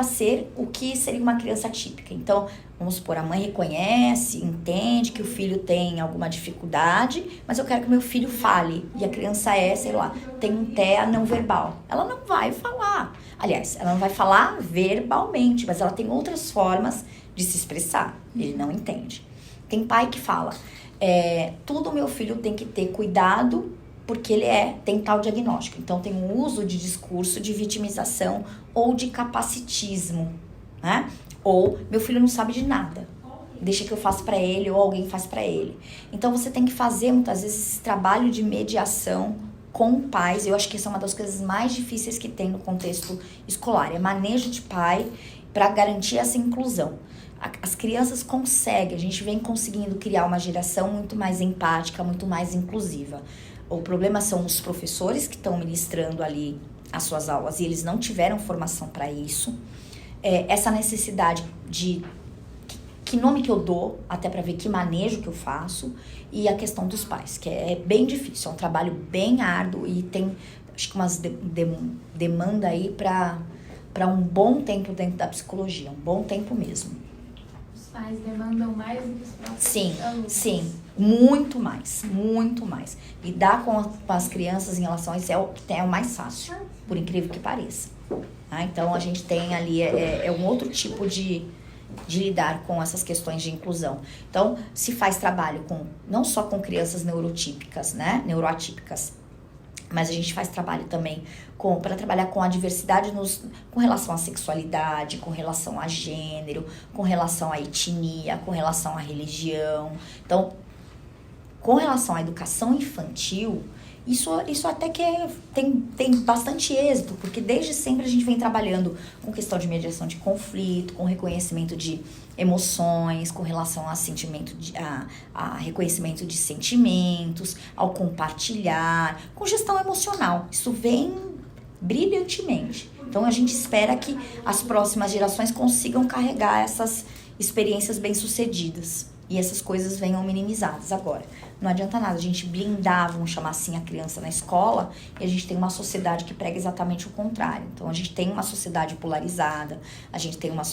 ser o que seria uma criança típica. Então, vamos supor, a mãe reconhece, entende que o filho tem alguma dificuldade, mas eu quero que meu filho fale. E a criança tem um TEA não verbal. Ela não vai falar. Aliás, ela não vai falar verbalmente, mas ela tem outras formas de se expressar. Ele não entende. Tem pai que fala, tudo meu filho tem que ter cuidado porque ele tem tal diagnóstico. Então, tem um uso de discurso de vitimização ou de capacitismo, né? Ou, meu filho não sabe de nada, deixa que eu faça para ele ou alguém faz para ele. Então, você tem que fazer, muitas vezes, esse trabalho de mediação com pais. Eu acho que essa é uma das coisas mais difíceis que tem no contexto escolar. É manejo de pai para garantir essa inclusão. As crianças conseguem, a gente vem conseguindo criar uma geração muito mais empática, muito mais inclusiva. O problema são os professores que estão ministrando ali as suas aulas e eles não tiveram formação para isso. Essa necessidade de que nome que eu dou, até para ver que manejo que eu faço, e a questão dos pais, que é bem difícil, é um trabalho bem árduo e tem, acho que umas demanda aí para um bom tempo dentro da psicologia, um bom tempo mesmo. Os pais demandam mais do que os próprios alunos. Sim, muito mais. Lidar com as crianças em relação a isso é o mais fácil, por incrível que pareça. Então, a gente tem ali, um outro tipo de de lidar com essas questões de inclusão. Então, se faz trabalho não só com crianças neurotípicas, né, neuroatípicas, mas a gente faz trabalho também para trabalhar com a diversidade com relação à sexualidade, com relação a gênero, com relação à etnia, com relação à religião. Então, com relação à educação infantil, isso até que tem bastante êxito, porque desde sempre a gente vem trabalhando com questão de mediação de conflito, com reconhecimento de emoções, com relação a reconhecimento de sentimentos, ao compartilhar, com gestão emocional. Isso vem brilhantemente. Então a gente espera que as próximas gerações consigam carregar essas experiências bem-sucedidas e essas coisas venham minimizadas agora. Não adianta nada a gente blindar, vamos chamar assim, a criança na escola, e a gente tem uma sociedade que prega exatamente o contrário. Então, a gente tem uma sociedade polarizada, a gente tem uma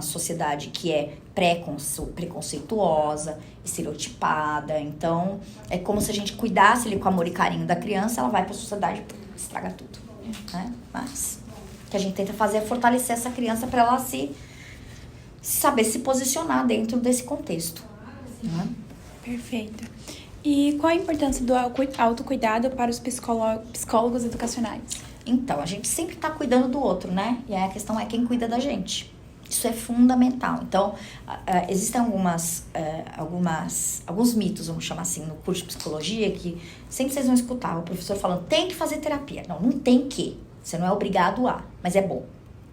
sociedade que é preconceituosa, estereotipada. Então, é como se a gente cuidasse ali com amor e carinho da criança, ela vai para a sociedade e estraga tudo. Né? Mas o que a gente tenta fazer é fortalecer essa criança para ela saber se posicionar dentro desse contexto. Né? Perfeito. E qual a importância do autocuidado para os psicólogos educacionais? Então, a gente sempre está cuidando do outro, né? E aí a questão é quem cuida da gente. Isso é fundamental. Então, existem alguns mitos, vamos chamar assim, no curso de psicologia, que sempre vocês vão escutar o professor falando, tem que fazer terapia. Não tem que. Você não é obrigado a, mas é bom,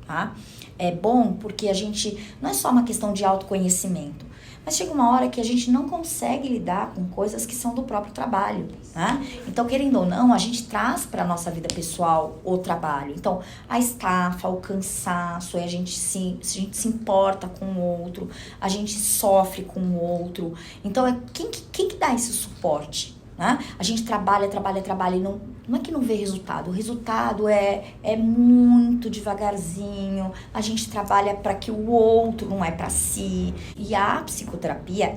tá? É bom porque a gente, não é só uma questão de autoconhecimento, mas chega uma hora que a gente não consegue lidar com coisas que são do próprio trabalho, né? Então, querendo ou não, a gente traz para a nossa vida pessoal o trabalho. Então, a estafa, o cansaço, a gente se importa com o outro, a gente sofre com o outro. Então, quem que dá esse suporte? Né? A gente trabalha e não é que não vê resultado. O resultado é muito devagarzinho. A gente trabalha para que o outro, não é para si. E a psicoterapia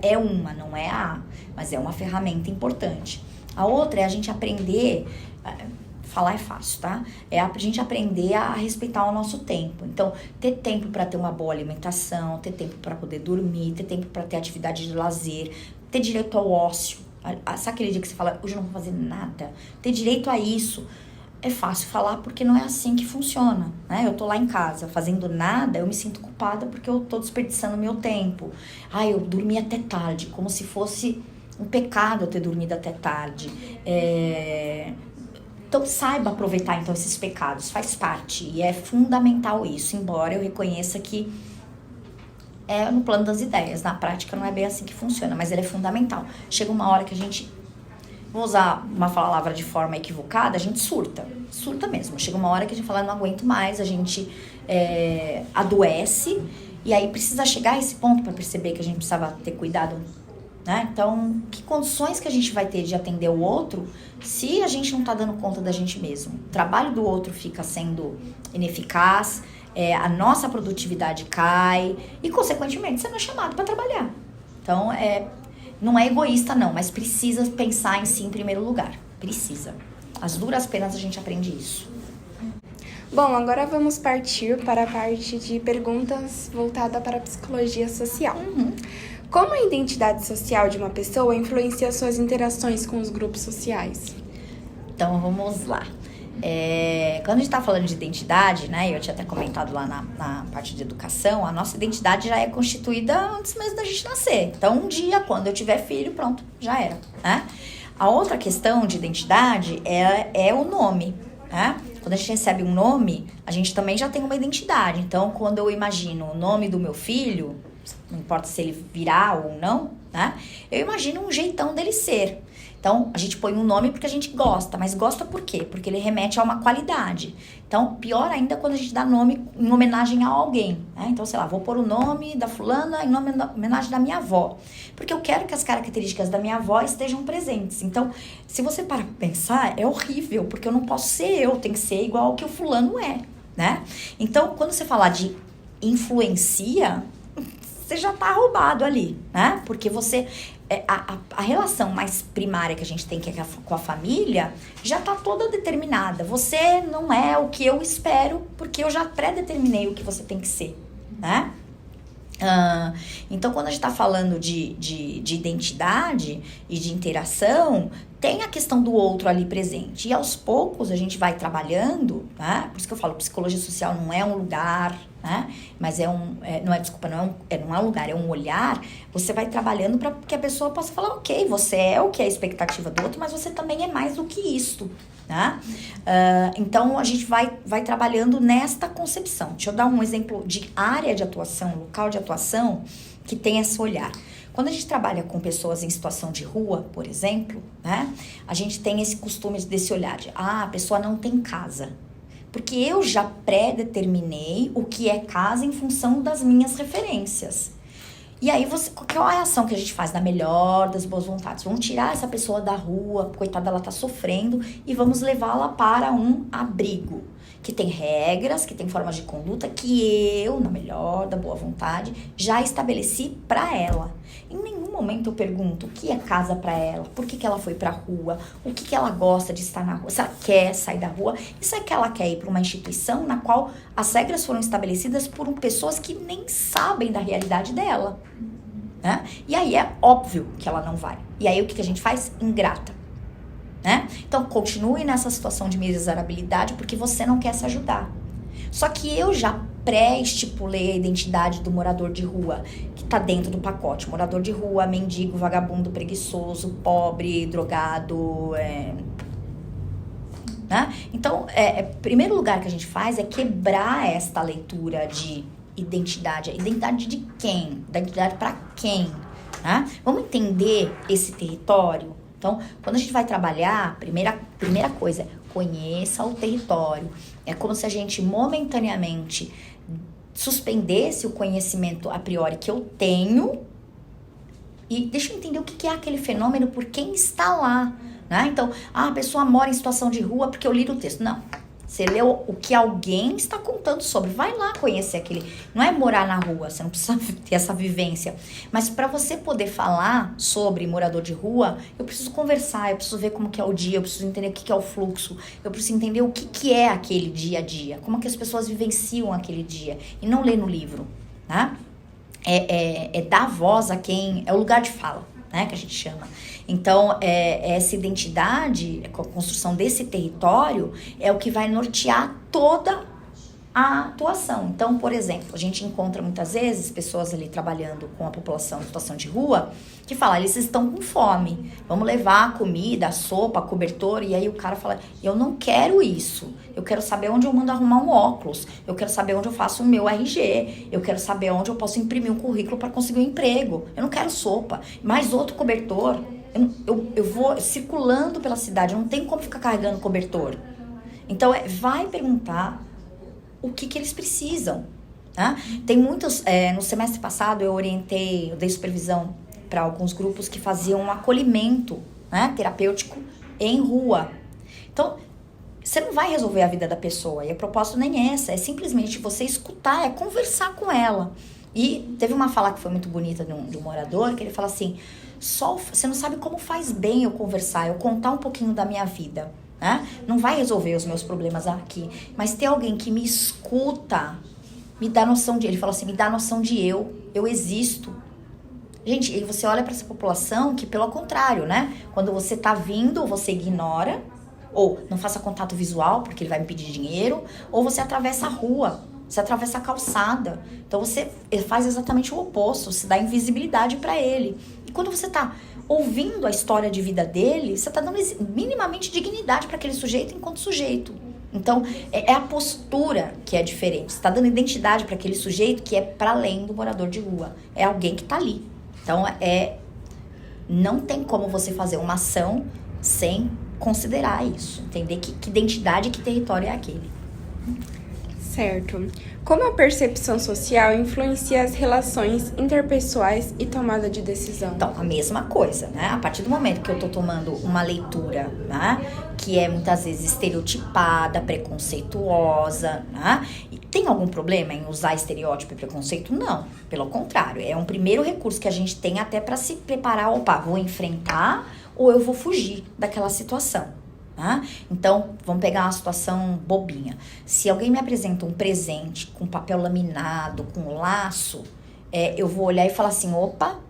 não é mas é uma ferramenta importante. A outra é a gente aprender, falar é fácil, tá? É a gente aprender a respeitar o nosso tempo. Então, ter tempo para ter uma boa alimentação, ter tempo para poder dormir, ter tempo para ter atividade de lazer, ter direito ao ócio. Sabe aquele dia que você fala, hoje eu não vou fazer nada? Ter direito a isso. É fácil falar porque não é assim que funciona, né? Eu tô lá em casa fazendo nada, eu me sinto culpada porque eu tô desperdiçando meu tempo. Eu dormi até tarde, como se fosse um pecado eu ter dormido até tarde. Então saiba aproveitar então esses pecados, faz parte. E é fundamental isso, embora eu reconheça que é no plano das ideias, na prática não é bem assim que funciona, mas ele é fundamental. Chega uma hora que a gente, vou usar uma palavra de forma equivocada, a gente surta mesmo. Chega uma hora que a gente fala, não aguento mais, a gente adoece, e aí precisa chegar a esse ponto para perceber que a gente precisava ter cuidado, né? Então, que condições que a gente vai ter de atender o outro se a gente não tá dando conta da gente mesmo? O trabalho do outro fica sendo ineficaz, a nossa produtividade cai e, consequentemente, você não é chamado para trabalhar. Então, não é egoísta, não, mas precisa pensar em si em primeiro lugar. Precisa. Às duras penas a gente aprende isso. Bom, agora vamos partir para a parte de perguntas voltada para a psicologia social. Como a identidade social de uma pessoa influencia suas interações com os grupos sociais? Então, vamos lá. Quando a gente está falando de identidade, né, eu tinha até comentado lá na parte de educação, a nossa identidade já é constituída antes mesmo da gente nascer. Então, um dia, quando eu tiver filho, pronto, já era, né? A outra questão de identidade é o nome, né? Quando a gente recebe um nome, a gente também já tem uma identidade. Então, quando eu imagino o nome do meu filho, não importa se ele virá ou não, né? Eu imagino um jeitão dele ser. Então, a gente põe um nome porque a gente gosta, mas gosta por quê? Porque ele remete a uma qualidade. Então, pior ainda quando a gente dá nome em homenagem a alguém, né? Então, sei lá, vou pôr o nome da fulana em homenagem da minha avó. Porque eu quero que as características da minha avó estejam presentes. Então, se você parar pra pensar, é horrível, porque eu não posso ser eu, tem que ser igual ao que o fulano é, né? Então, quando você falar de influencia, você já tá roubado ali, né? Porque você... A relação mais primária que a gente tem que é com a família já tá toda determinada. Você não é o que eu espero, porque eu já pré-determinei o que você tem que ser, né? Então, quando a gente está falando de identidade e de interação, tem a questão do outro ali presente. E aos poucos a gente vai trabalhando, né? Por isso que eu falo, psicologia social não é um lugar, né? Mas não é um lugar, é um olhar. Você vai trabalhando para que a pessoa possa falar, ok, você é o que é a expectativa do outro, mas você também é mais do que isto. Tá? Então a gente vai trabalhando nesta concepção. Deixa eu dar um exemplo de área de atuação, local de atuação, que tem esse olhar. Quando a gente trabalha com pessoas em situação de rua, por exemplo, né, a gente tem esse costume desse olhar de, a pessoa não tem casa. Porque eu já pré-determinei o que é casa em função das minhas referências. E aí, qual é a ação que a gente faz na melhor das boas vontades? Vamos tirar essa pessoa da rua, coitada, ela tá sofrendo, e vamos levá-la para um abrigo, que tem regras, que tem formas de conduta, que eu, na melhor da boa vontade, já estabeleci para ela. Em nenhum momento eu pergunto o que é casa para ela, por que ela foi pra rua, o que ela gosta de estar na rua, se ela quer sair da rua, e se é que ela quer ir para uma instituição na qual as regras foram estabelecidas por pessoas que nem sabem da realidade dela. Né? E aí é óbvio que ela não vai. E aí o que a gente faz? Ingrata. Né? Então continue nessa situação de miserabilidade porque você não quer se ajudar. Só que eu já pré-estipulei a identidade do morador de rua, que tá dentro do pacote. Morador de rua, mendigo, vagabundo, preguiçoso, pobre, drogado. Né? Então, primeiro lugar que a gente faz é quebrar esta leitura de identidade. Identidade de quem? Identidade para quem? Né? Vamos entender esse território? Então, quando a gente vai trabalhar, primeira coisa, conheça o território. É como se a gente momentaneamente suspendesse o conhecimento a priori que eu tenho e deixa eu entender o que é aquele fenômeno por quem está lá. Né? Então, a pessoa mora em situação de rua porque eu li o texto. Não. Você leu o que alguém está contando sobre. Vai lá conhecer aquele... Não é morar na rua, você não precisa ter essa vivência. Mas para você poder falar sobre morador de rua, eu preciso conversar, eu preciso ver como que é o dia, eu preciso entender o que é o fluxo, eu preciso entender o que é aquele dia a dia, como que as pessoas vivenciam aquele dia. E não ler no livro, tá? É dar voz a quem... É o lugar de fala, né, que a gente chama. Então, essa identidade, a construção desse território é o que vai nortear toda a atuação. Então, por exemplo, a gente encontra muitas vezes pessoas ali trabalhando com a população em situação de rua que falam, eles estão com fome, vamos levar comida, sopa, cobertor, e aí o cara fala, eu não quero isso, eu quero saber onde eu mando arrumar um óculos, eu quero saber onde eu faço o meu RG, eu quero saber onde eu posso imprimir um currículo para conseguir um emprego, eu não quero sopa, mais outro cobertor. Eu vou circulando pela cidade, eu não tenho como ficar carregando cobertor. Então, vai perguntar o que eles precisam. Tá? Tem muitos... no semestre passado, eu dei supervisão para alguns grupos que faziam um acolhimento, né, terapêutico em rua. Então, você não vai resolver a vida da pessoa. E a proposta nem é essa. É simplesmente você escutar, é conversar com ela. E teve uma fala que foi muito bonita de um morador, que ele fala assim... Você não sabe como faz bem eu conversar, eu contar um pouquinho da minha vida, né? Não vai resolver os meus problemas aqui, mas ter alguém que me escuta, me dá noção de... Ele fala assim, me dá noção de eu existo. Gente, e você olha para essa população que, pelo contrário, né? Quando você tá vindo, você ignora, ou não faça contato visual, porque ele vai me pedir dinheiro, ou você atravessa a rua, você atravessa a calçada. Então, você faz exatamente o oposto, você dá invisibilidade para ele. E quando você tá ouvindo a história de vida dele, você tá dando minimamente dignidade para aquele sujeito enquanto sujeito. Então, é a postura que é diferente. Você tá dando identidade para aquele sujeito que é para além do morador de rua. É alguém que tá ali. Então, não tem como você fazer uma ação sem considerar isso. Entender que identidade e que território é aquele. Certo. Como a percepção social influencia as relações interpessoais e tomada de decisão? Então, a mesma coisa, né? A partir do momento que eu tô tomando uma leitura, né, que é muitas vezes estereotipada, preconceituosa, né? E tem algum problema em usar estereótipo e preconceito? Não. Pelo contrário, é um primeiro recurso que a gente tem até para se preparar, vou enfrentar ou eu vou fugir daquela situação. Tá? Então, vamos pegar uma situação bobinha. Se alguém me apresenta um presente com papel laminado, com laço, eu vou olhar e falar assim, opa,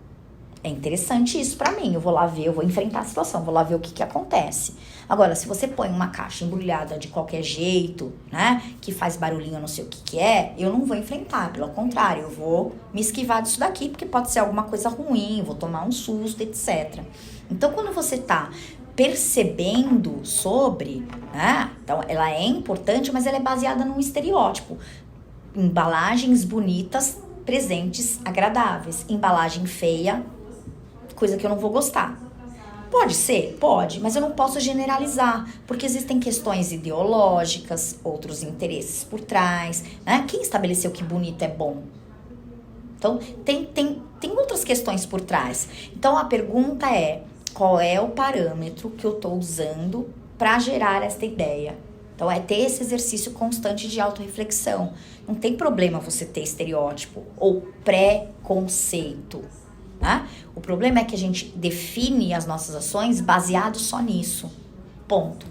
é interessante isso pra mim, eu vou lá ver, eu vou enfrentar a situação, vou lá ver o que acontece. Agora, se você põe uma caixa embrulhada de qualquer jeito, né, que faz barulhinho, eu não sei o que é, eu não vou enfrentar, pelo contrário, eu vou me esquivar disso daqui, porque pode ser alguma coisa ruim, vou tomar um susto, etc. Então, quando você tá percebendo sobre, né, então ela é importante, mas ela é baseada num estereótipo. Embalagens bonitas, presentes agradáveis. Embalagem feia, coisa que eu não vou gostar. Pode ser? Pode, mas eu não posso generalizar, porque existem questões ideológicas, outros interesses por trás, né? Quem estabeleceu que bonito é bom? Então, tem outras questões por trás. Então, a pergunta é, qual é o parâmetro que eu estou usando para gerar esta ideia? Então, é ter esse exercício constante de autorreflexão. Não tem problema você ter estereótipo ou preconceito. Né? O problema é que a gente define as nossas ações baseado só nisso. Ponto.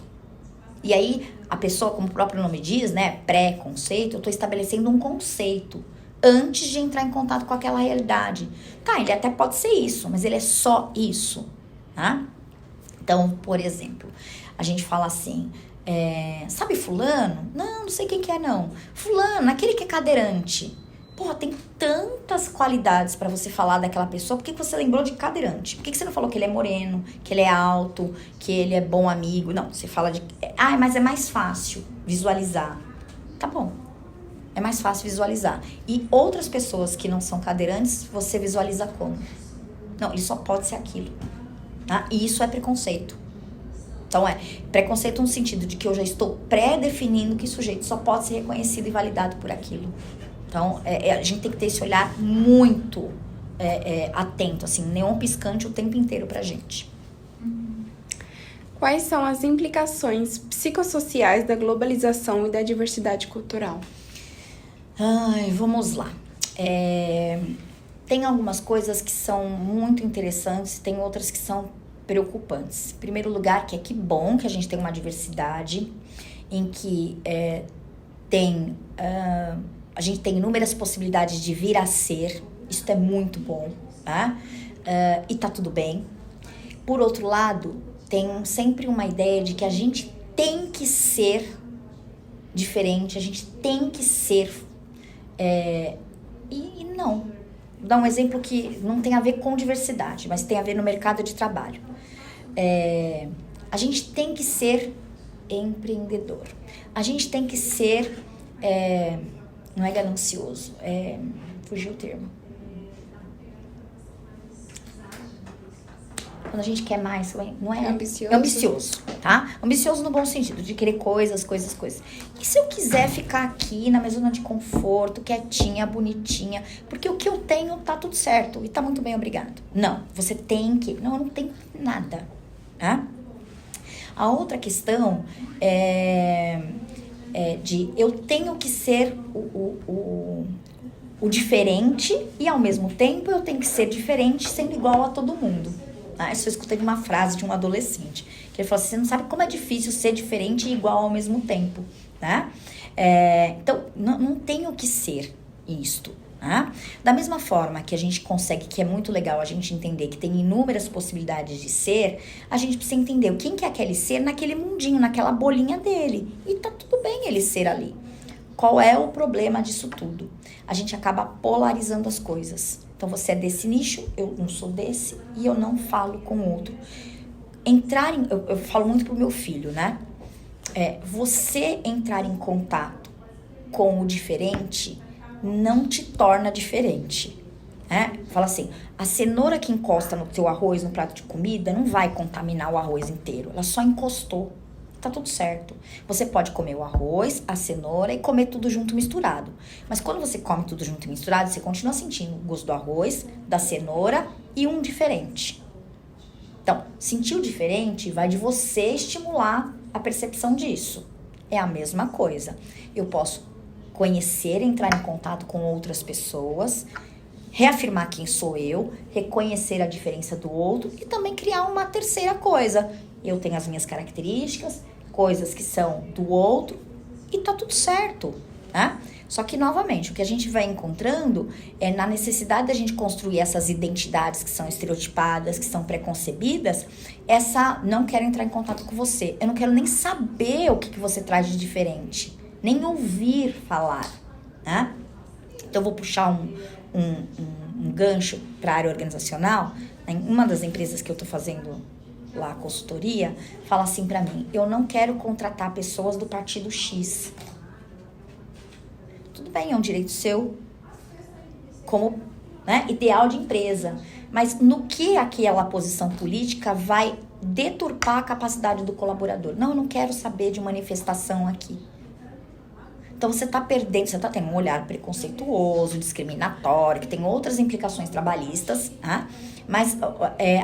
E aí, a pessoa, como o próprio nome diz, né, preconceito, eu estou estabelecendo um conceito antes de entrar em contato com aquela realidade. Tá, ele até pode ser isso, mas ele é só isso. Tá? Então, por exemplo, a gente fala assim, sabe fulano? Não sei quem que é não. Fulano, aquele que é cadeirante. Porra, tem tantas qualidades pra você falar daquela pessoa. Por que você lembrou de cadeirante? Por que você não falou que ele é moreno, que ele é alto, que ele é bom amigo? Não, você fala de... mas é mais fácil visualizar. Tá bom. É mais fácil visualizar. E outras pessoas que não são cadeirantes, você visualiza como? Não, ele só pode ser aquilo. Tá? E isso é preconceito. Então, preconceito no sentido de que eu já estou pré-definindo que o sujeito só pode ser reconhecido e validado por aquilo. Então, a gente tem que ter esse olhar muito atento, assim, neon piscante o tempo inteiro pra gente. Quais são as implicações psicossociais da globalização e da diversidade cultural? Vamos lá. Tem algumas coisas que são muito interessantes, tem outras que são preocupantes. Em primeiro lugar, que bom que a gente tem uma diversidade em que a gente tem inúmeras possibilidades de vir a ser. Isso é muito bom, tá? E tá tudo bem. Por outro lado, tem sempre uma ideia de que a gente tem que ser diferente, a gente tem que ser... E não. Vou dar um exemplo que não tem a ver com diversidade, mas tem a ver no mercado de trabalho. A gente tem que ser empreendedor. A gente tem que ser... não é ganancioso, fugiu o termo. Quando a gente quer mais, não é... Ambicioso. É ambicioso, tá? Ambicioso no bom sentido, de querer coisas. E se eu quiser ficar aqui na minha zona de conforto, quietinha, bonitinha, porque o que eu tenho tá tudo certo e tá muito bem, obrigado. Não, você tem que... Não, eu não tenho nada, tá? A outra questão de eu tenho que ser o diferente e ao mesmo tempo eu tenho que ser diferente sendo igual a todo mundo. Isso eu escutei de uma frase de um adolescente, que ele falou assim, você não sabe como é difícil ser diferente e igual ao mesmo tempo, né? Então, não tenho que ser isto. Tá? Da mesma forma que a gente consegue, que é muito legal a gente entender que tem inúmeras possibilidades de ser, a gente precisa entender quem que é aquele ser naquele mundinho, naquela bolinha dele. E tá tudo bem ele ser ali. Qual é o problema disso tudo? A gente acaba polarizando as coisas. Então você é desse nicho, eu não sou desse e eu não falo com o outro. Eu falo muito pro meu filho, né? Você entrar em contato com o diferente não te torna diferente. Fala assim, a cenoura que encosta no teu arroz, no prato de comida, não vai contaminar o arroz inteiro. Ela só encostou. Tá tudo certo. Você pode comer o arroz, a cenoura e comer tudo junto misturado. Mas quando você come tudo junto misturado, você continua sentindo o gosto do arroz, da cenoura e um diferente. Então, sentir o diferente vai de você estimular a percepção disso. É a mesma coisa. Eu posso conhecer, entrar em contato com outras pessoas, reafirmar quem sou eu, reconhecer a diferença do outro e também criar uma terceira coisa. Eu tenho as minhas características, coisas que são do outro e tá tudo certo, né? Só que, novamente, o que a gente vai encontrando é na necessidade da gente construir essas identidades que são estereotipadas, que são preconcebidas, não quero entrar em contato com você. Eu não quero nem saber o que você traz de diferente, nem ouvir falar, né? Então, eu vou puxar um gancho para a área organizacional. Em uma das empresas que eu estou fazendo lá a consultoria, fala assim para mim: eu não quero contratar pessoas do partido X. Tudo bem, é um direito seu, como, né, ideal de empresa. Mas no que aquela posição política vai deturpar a capacidade do colaborador? Não, eu não quero saber de manifestação aqui. Então você está perdendo, você está tendo um olhar preconceituoso, discriminatório, que tem outras implicações trabalhistas, né? Mas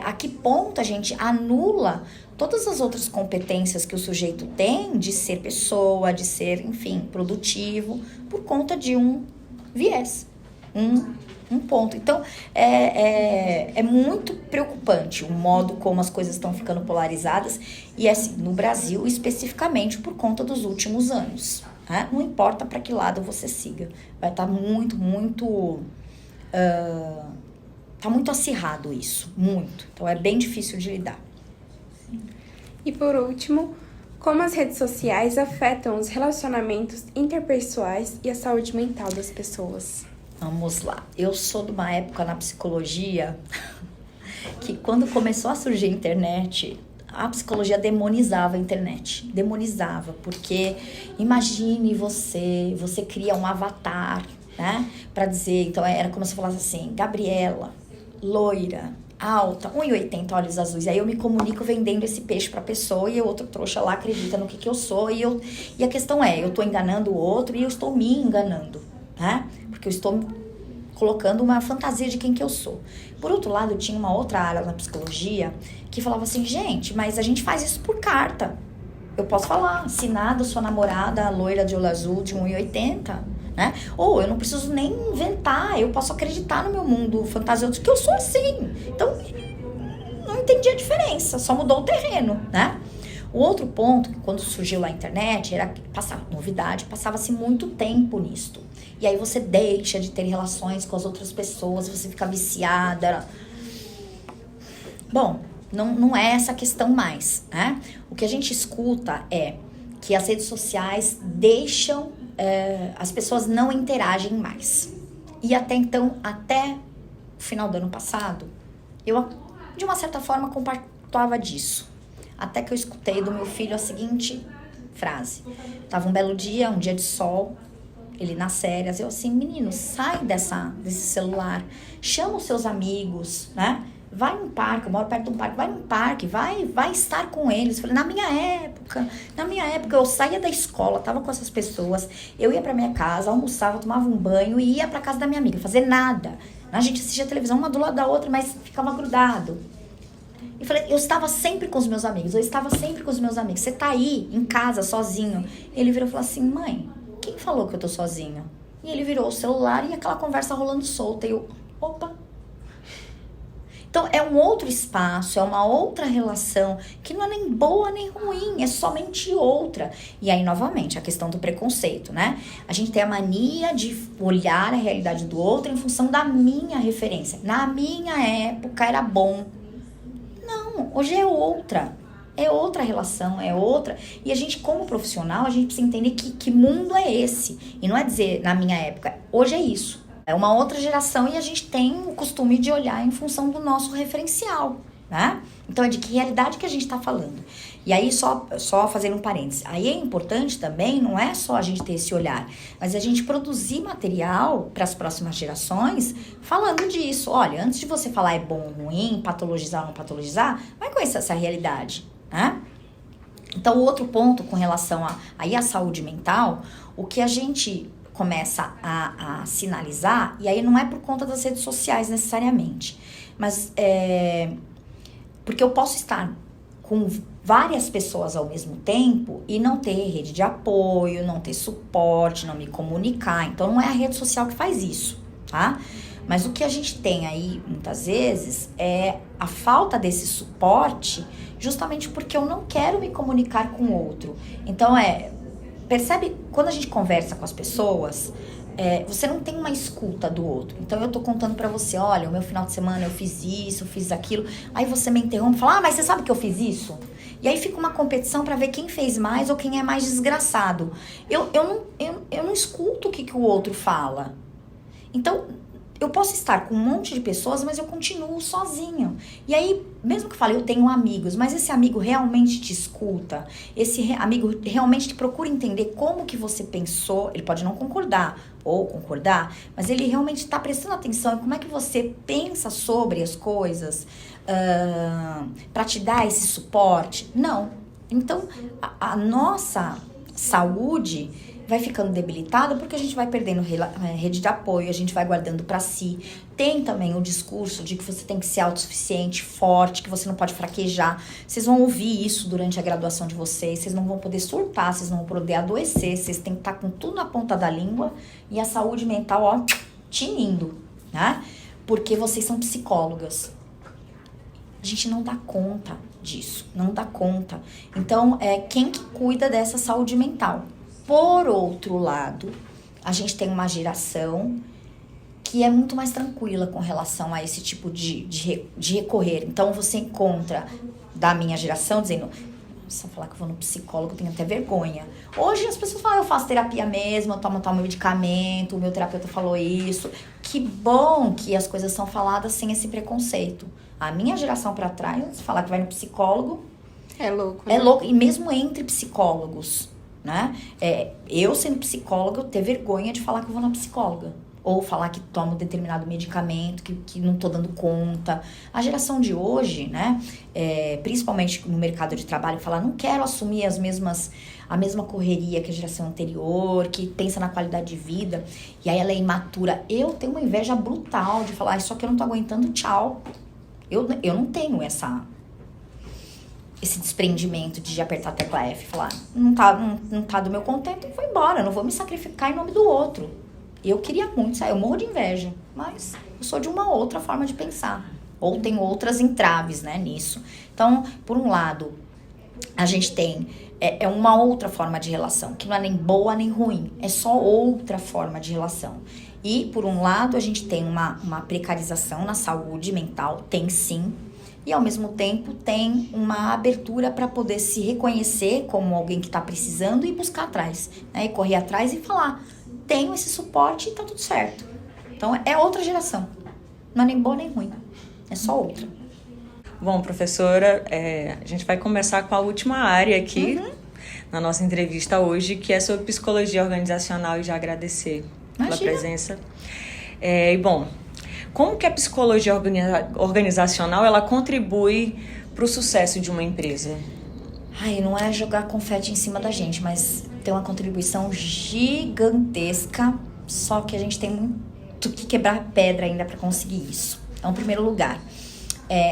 a que ponto a gente anula todas as outras competências que o sujeito tem de ser pessoa, de ser, enfim, produtivo, por conta de um viés, um ponto. Então, é muito preocupante o modo como as coisas estão ficando polarizadas, e assim, no Brasil, especificamente por conta dos últimos anos. Não importa para que lado você siga, vai estar muito acirrado isso, muito. Então é bem difícil de lidar. E por último, como as redes sociais afetam os relacionamentos interpessoais e a saúde mental das pessoas? Vamos lá. Eu sou de uma época na psicologia que, quando começou a surgir a internet, a psicologia demonizava a internet. Demonizava, porque imagine você cria um avatar, né? Pra dizer, então era como se falasse assim: Gabriela, loira, alta, 1,80, olhos azuis. Aí eu me comunico vendendo esse peixe pra pessoa, e o outro trouxa lá acredita no que eu sou. E a questão eu tô enganando o outro e eu estou me enganando, né? Porque eu estou colocando uma fantasia de quem que eu sou. Por outro lado, tinha uma outra área na psicologia que falava assim: gente, mas a gente faz isso por carta. Eu posso falar, assinada, sua namorada, loira de olho azul, de 1,80, né? Ou eu não preciso nem inventar, eu posso acreditar no meu mundo fantasioso, que eu sou assim. Então, não entendi a diferença, só mudou o terreno, né? O outro ponto, quando surgiu a internet, era passar novidade, passava-se muito tempo nisto. E aí você deixa de ter relações com as outras pessoas, você fica viciada. Bom, não é essa a questão mais, né? O que a gente escuta é que as redes sociais deixam, as pessoas não interagem mais. E até então, até o final do ano passado, eu, de uma certa forma, compartilhava disso. Até que eu escutei do meu filho a seguinte frase. Tava um belo dia, um dia de sol, ele nas férias, eu assim: menino, sai desse celular, chama os seus amigos, né? Vai num parque, eu moro perto de um parque, vai num parque, vai estar com eles. Eu falei, na minha época eu saía da escola, tava com essas pessoas, eu ia pra minha casa, almoçava, tomava um banho e ia pra casa da minha amiga, fazer nada. A gente assistia televisão uma do lado da outra, mas ficava grudado. E falei, eu estava sempre com os meus amigos, Você tá aí, em casa, sozinho. Ele virou e falou assim: mãe, quem falou que eu tô sozinho? E ele virou o celular e aquela conversa rolando solta. E eu, opa. Então, é um outro espaço, é uma outra relação, que não é nem boa nem ruim, é somente outra. E aí, novamente, a questão do preconceito, né? A gente tem a mania de olhar a realidade do outro em função da minha referência. Na minha época era bom. Não, hoje é outra relação, é outra. E a gente, como profissional, a gente precisa entender que mundo é esse. E não é dizer, na minha época, hoje é isso. É uma outra geração e a gente tem o costume de olhar em função do nosso referencial, né? Então, é de que realidade que a gente está falando. E aí, só fazendo um parênteses, aí é importante também, não é só a gente ter esse olhar, mas a gente produzir material para as próximas gerações falando disso. Olha, antes de você falar é bom ou ruim, patologizar ou não patologizar, vai conhecer essa realidade, né? Então, o outro ponto com relação à saúde mental, o que a gente começa a sinalizar, e aí não é por conta das redes sociais necessariamente, mas porque eu posso estar com várias pessoas ao mesmo tempo e não ter rede de apoio, não ter suporte, não me comunicar. Então não é a rede social que faz isso, tá? Mas o que a gente tem aí, muitas vezes, é a falta desse suporte, justamente porque eu não quero me comunicar com o outro. Então percebe, quando a gente conversa com as pessoas, você não tem uma escuta do outro. Então eu tô contando pra você, olha, o meu final de semana eu fiz isso, eu fiz aquilo. Aí você me interrompe e fala, mas você sabe que eu fiz isso? E aí fica uma competição pra ver quem fez mais ou quem é mais desgraçado. Eu não escuto o que o outro fala. Então, eu posso estar com um monte de pessoas, mas eu continuo sozinho. E aí, mesmo que eu fale, eu tenho amigos, mas esse amigo realmente te escuta, esse amigo realmente te procura entender como que você pensou, ele pode não concordar ou concordar, mas ele realmente está prestando atenção em como é que você pensa sobre as coisas, para te dar esse suporte? Não. Então, a nossa saúde vai ficando debilitada porque a gente vai perdendo rede de apoio, a gente vai guardando pra si. Tem também o discurso de que você tem que ser autossuficiente, forte, que você não pode fraquejar. Vocês vão ouvir isso durante a graduação de vocês não vão poder surtar, vocês não vão poder adoecer, vocês têm que estar com tudo na ponta da língua e a saúde mental, ó, tinindo, né? Porque vocês são psicólogas. A gente não dá conta disso, não dá conta. Então, quem que cuida dessa saúde mental? Por outro lado, a gente tem uma geração que é muito mais tranquila com relação a esse tipo de recorrer. Então, você encontra da minha geração dizendo, nossa, falar que eu vou no psicólogo, eu tenho até vergonha. Hoje as pessoas falam, eu faço terapia mesmo, eu tomo tal medicamento, o meu terapeuta falou isso. Que bom que as coisas são faladas sem esse preconceito. A minha geração pra trás, falar que vai no psicólogo... É louco, né? É né? louco, e mesmo entre psicólogos, né? Eu sendo psicóloga, eu ter vergonha de falar que eu vou na psicóloga. Ou falar que tomo determinado medicamento, que não tô dando conta. A geração de hoje, né? Principalmente no mercado de trabalho, fala, não quero assumir a mesma correria que a geração anterior, que pensa na qualidade de vida. E aí ela é imatura. Eu tenho uma inveja brutal de falar, só que eu não tô aguentando, tchau. Eu não tenho esse desprendimento de apertar a tecla F e falar, não tá do meu contento, eu vou embora, não vou me sacrificar em nome do outro. Eu queria muito, eu morro de inveja, mas eu sou de uma outra forma de pensar. Ou tem outras entraves, né, nisso. Então, por um lado, a gente tem uma outra forma de relação, que não é nem boa nem ruim, é só outra forma de relação. E, por um lado, a gente tem uma precarização na saúde mental, tem sim, e ao mesmo tempo tem uma abertura para poder se reconhecer como alguém que está precisando e buscar atrás, né? E correr atrás e falar, tenho esse suporte e tá tudo certo. Então é outra geração, não é nem boa nem ruim, é só outra. Bom, professora, a gente vai começar com a última área aqui na nossa entrevista hoje, que é sobre psicologia organizacional, e já agradecer pela presença. Bom, como que a psicologia organizacional ela contribui para o sucesso de uma empresa? Não é jogar confete em cima da gente, mas tem uma contribuição gigantesca, só que a gente tem muito que quebrar pedra ainda para conseguir isso. Então, em primeiro lugar,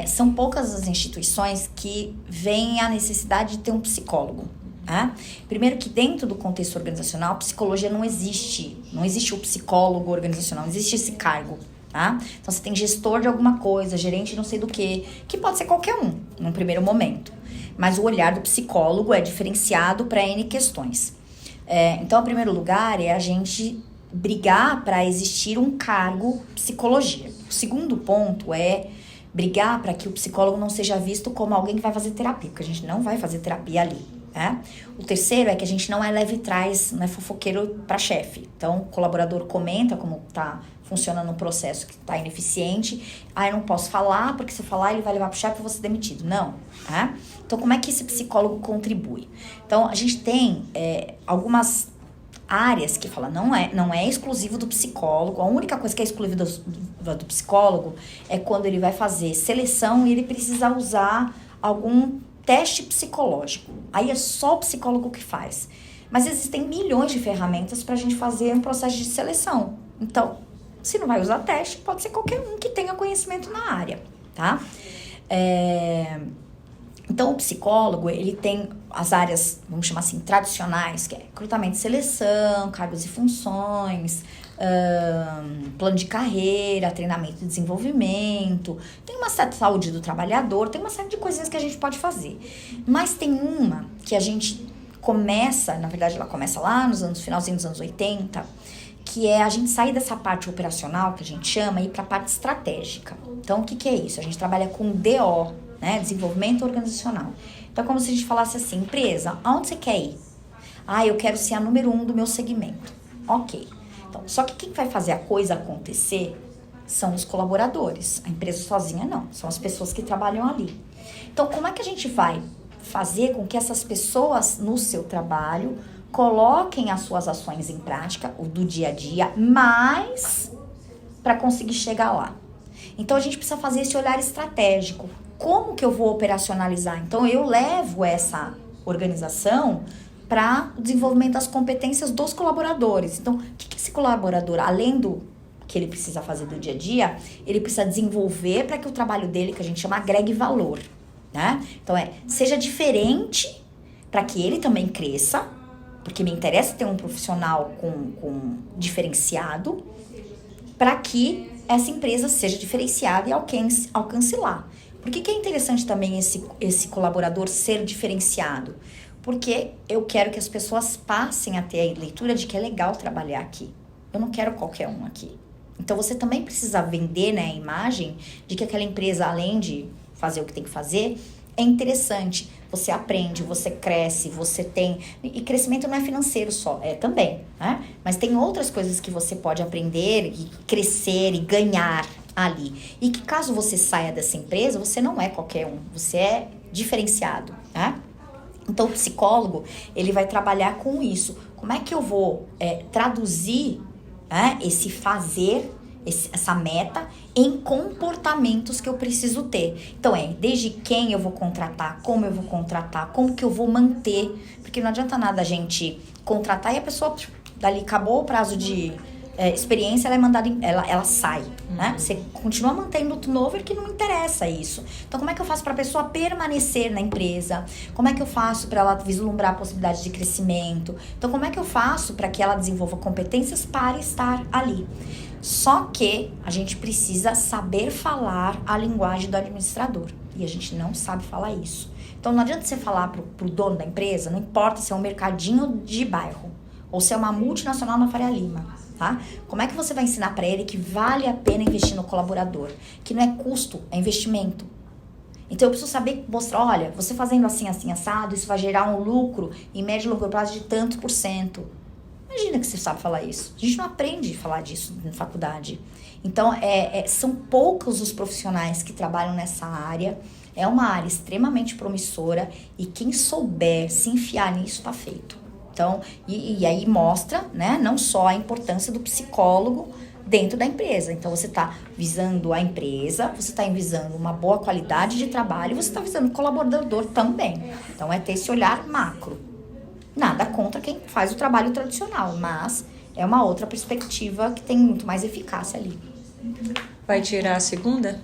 são poucas as instituições que veem a necessidade de ter um psicólogo. Né? Primeiro que dentro do contexto organizacional, a psicologia não existe o psicólogo organizacional, não existe esse cargo. Tá? Então você tem gestor de alguma coisa, gerente não sei do que pode ser qualquer um, num primeiro momento. Mas o olhar do psicólogo é diferenciado para N questões. Então, em primeiro lugar, é a gente brigar para existir um cargo psicologia. O segundo ponto é brigar para que o psicólogo não seja visto como alguém que vai fazer terapia, porque a gente não vai fazer terapia ali. Né? O terceiro é que a gente não é leve e trás, não é fofoqueiro para chefe. Então, o colaborador comenta como tá funcionando um processo que está ineficiente. Eu não posso falar, porque se eu falar, ele vai levar pro chefe e eu vou ser demitido. Não. Né? Então, como é que esse psicólogo contribui? Então, a gente tem algumas áreas que fala, não é exclusivo do psicólogo. A única coisa que é exclusiva do psicólogo é quando ele vai fazer seleção e ele precisa usar algum teste psicológico. Aí é só o psicólogo que faz. Mas existem milhões de ferramentas para a gente fazer um processo de seleção. Então, se não vai usar teste, pode ser qualquer um que tenha conhecimento na área, tá? Então, o psicólogo, ele tem as áreas, vamos chamar assim, tradicionais, que é recrutamento e seleção, cargos e funções, plano de carreira, treinamento e desenvolvimento, tem uma certa saúde do trabalhador, tem uma série de coisinhas que a gente pode fazer. Mas tem uma que a gente começa, na verdade ela começa lá finalzinho dos anos 80, que é a gente sair dessa parte operacional, que a gente chama, e ir para a parte estratégica. Então, o que é isso? A gente trabalha com DO, né? Desenvolvimento organizacional. Então, é como se a gente falasse assim, empresa, aonde você quer ir? Eu quero ser a número 1 do meu segmento. Ok. Então, só que quem vai fazer a coisa acontecer são os colaboradores. A empresa sozinha não, são as pessoas que trabalham ali. Então, como é que a gente vai fazer com que essas pessoas no seu trabalho coloquem as suas ações em prática, o do dia a dia, mas para conseguir chegar lá? Então, a gente precisa fazer esse olhar estratégico. Como que eu vou operacionalizar? Então, eu levo essa organização para o desenvolvimento das competências dos colaboradores. Então, o que esse colaborador, além do que ele precisa fazer do dia a dia, ele precisa desenvolver para que o trabalho dele, que a gente chama, agregue valor, né? Então, seja diferente para que ele também cresça, porque me interessa ter um profissional com diferenciado, para que essa empresa seja diferenciada e alcance lá. Por que é interessante também esse colaborador ser diferenciado? Porque eu quero que as pessoas passem a ter a leitura de que é legal trabalhar aqui. Eu não quero qualquer um aqui. Então, você também precisa vender, né, a imagem de que aquela empresa, além de fazer o que tem que fazer, é interessante. Você aprende, você cresce, você tem... E crescimento não é financeiro só, é também, né? Mas tem outras coisas que você pode aprender e crescer e ganhar ali. E que caso você saia dessa empresa, você não é qualquer um, você é diferenciado, né? Então, o psicólogo, ele vai trabalhar com isso. Como é que eu vou traduzir, né, esse fazer, essa meta, em comportamentos que eu preciso ter? Então, desde quem eu vou contratar, como que eu vou manter. Porque não adianta nada a gente contratar e a pessoa, dali acabou o prazo de experiência, ela é mandada, ela sai, né? Você continua mantendo o turnover, que não interessa isso. Então, como é que eu faço para a pessoa permanecer na empresa? Como é que eu faço para ela vislumbrar a possibilidade de crescimento? Então, como é que eu faço para que ela desenvolva competências para estar ali? Só que a gente precisa saber falar a linguagem do administrador. E a gente não sabe falar isso. Então, não adianta você falar pro dono da empresa, não importa se é um mercadinho de bairro ou se é uma multinacional na Faria Lima, tá? Como é que você vai ensinar para ele que vale a pena investir no colaborador? Que não é custo, é investimento. Então, eu preciso saber mostrar, olha, você fazendo assim, assim, assado, isso vai gerar um lucro em médio e longo prazo de tantos %. Imagina que você sabe falar isso. A gente não aprende a falar disso na faculdade. Então, são poucos os profissionais que trabalham nessa área. É uma área extremamente promissora e quem souber se enfiar nisso está feito. Então, e aí mostra, né, não só a importância do psicólogo dentro da empresa. Então, você está visando a empresa, você está visando uma boa qualidade de trabalho, você está visando o colaborador também. Então, ter esse olhar macro. Nada contra quem faz o trabalho tradicional, mas é uma outra perspectiva que tem muito mais eficácia ali. Vai tirar a segunda?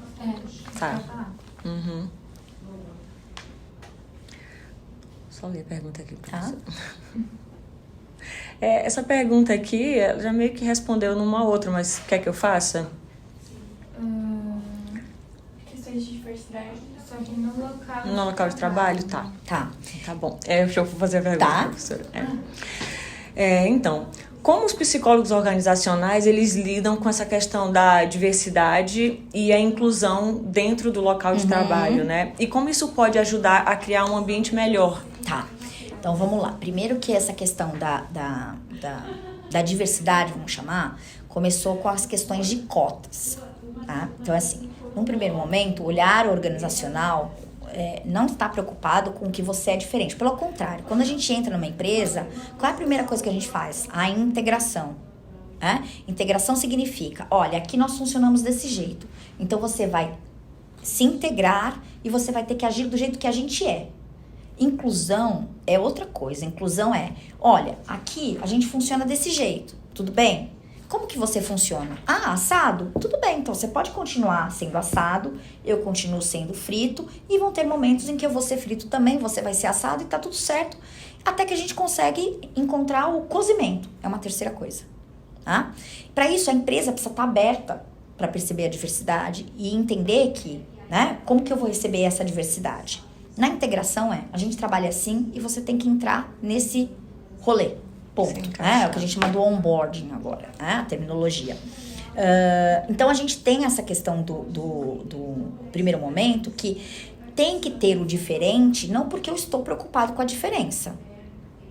Tá. Uhum. Só ler a pergunta aqui, professor. Essa pergunta aqui, ela já meio que respondeu numa outra, mas quer que eu faça? Questões de diversidade, só que no local... No local de trabalho? Tá. Tá bom. Deixa eu fazer a pergunta, Tá. professora. Então, como os psicólogos organizacionais, eles lidam com essa questão da diversidade e a inclusão dentro do local de trabalho, né? E como isso pode ajudar a criar um ambiente melhor? Tá. Então, vamos lá. Primeiro que essa questão da diversidade, vamos chamar, começou com as questões de cotas, tá? Então, assim, num primeiro momento, o olhar organizacional não está preocupado com que você é diferente. Pelo contrário, quando a gente entra numa empresa, qual é a primeira coisa que a gente faz? A integração. Integração significa, olha, aqui nós funcionamos desse jeito. Então, você vai se integrar e você vai ter que agir do jeito que a gente é. Inclusão é outra coisa. Inclusão olha, aqui a gente funciona desse jeito, tudo bem? Como que você funciona? Assado? Tudo bem, então você pode continuar sendo assado, eu continuo sendo frito, e vão ter momentos em que eu vou ser frito também, você vai ser assado e tá tudo certo, até que a gente consegue encontrar o cozimento, é uma terceira coisa, tá? Para isso, a empresa precisa estar aberta para perceber a diversidade e entender que, né, como que eu vou receber essa diversidade? Na integração a gente trabalha assim e você tem que entrar nesse rolê. Ponto. É o que a gente chama do onboarding agora, né? A terminologia. Então, a gente tem essa questão do primeiro momento que tem que ter o diferente, não porque eu estou preocupado com a diferença,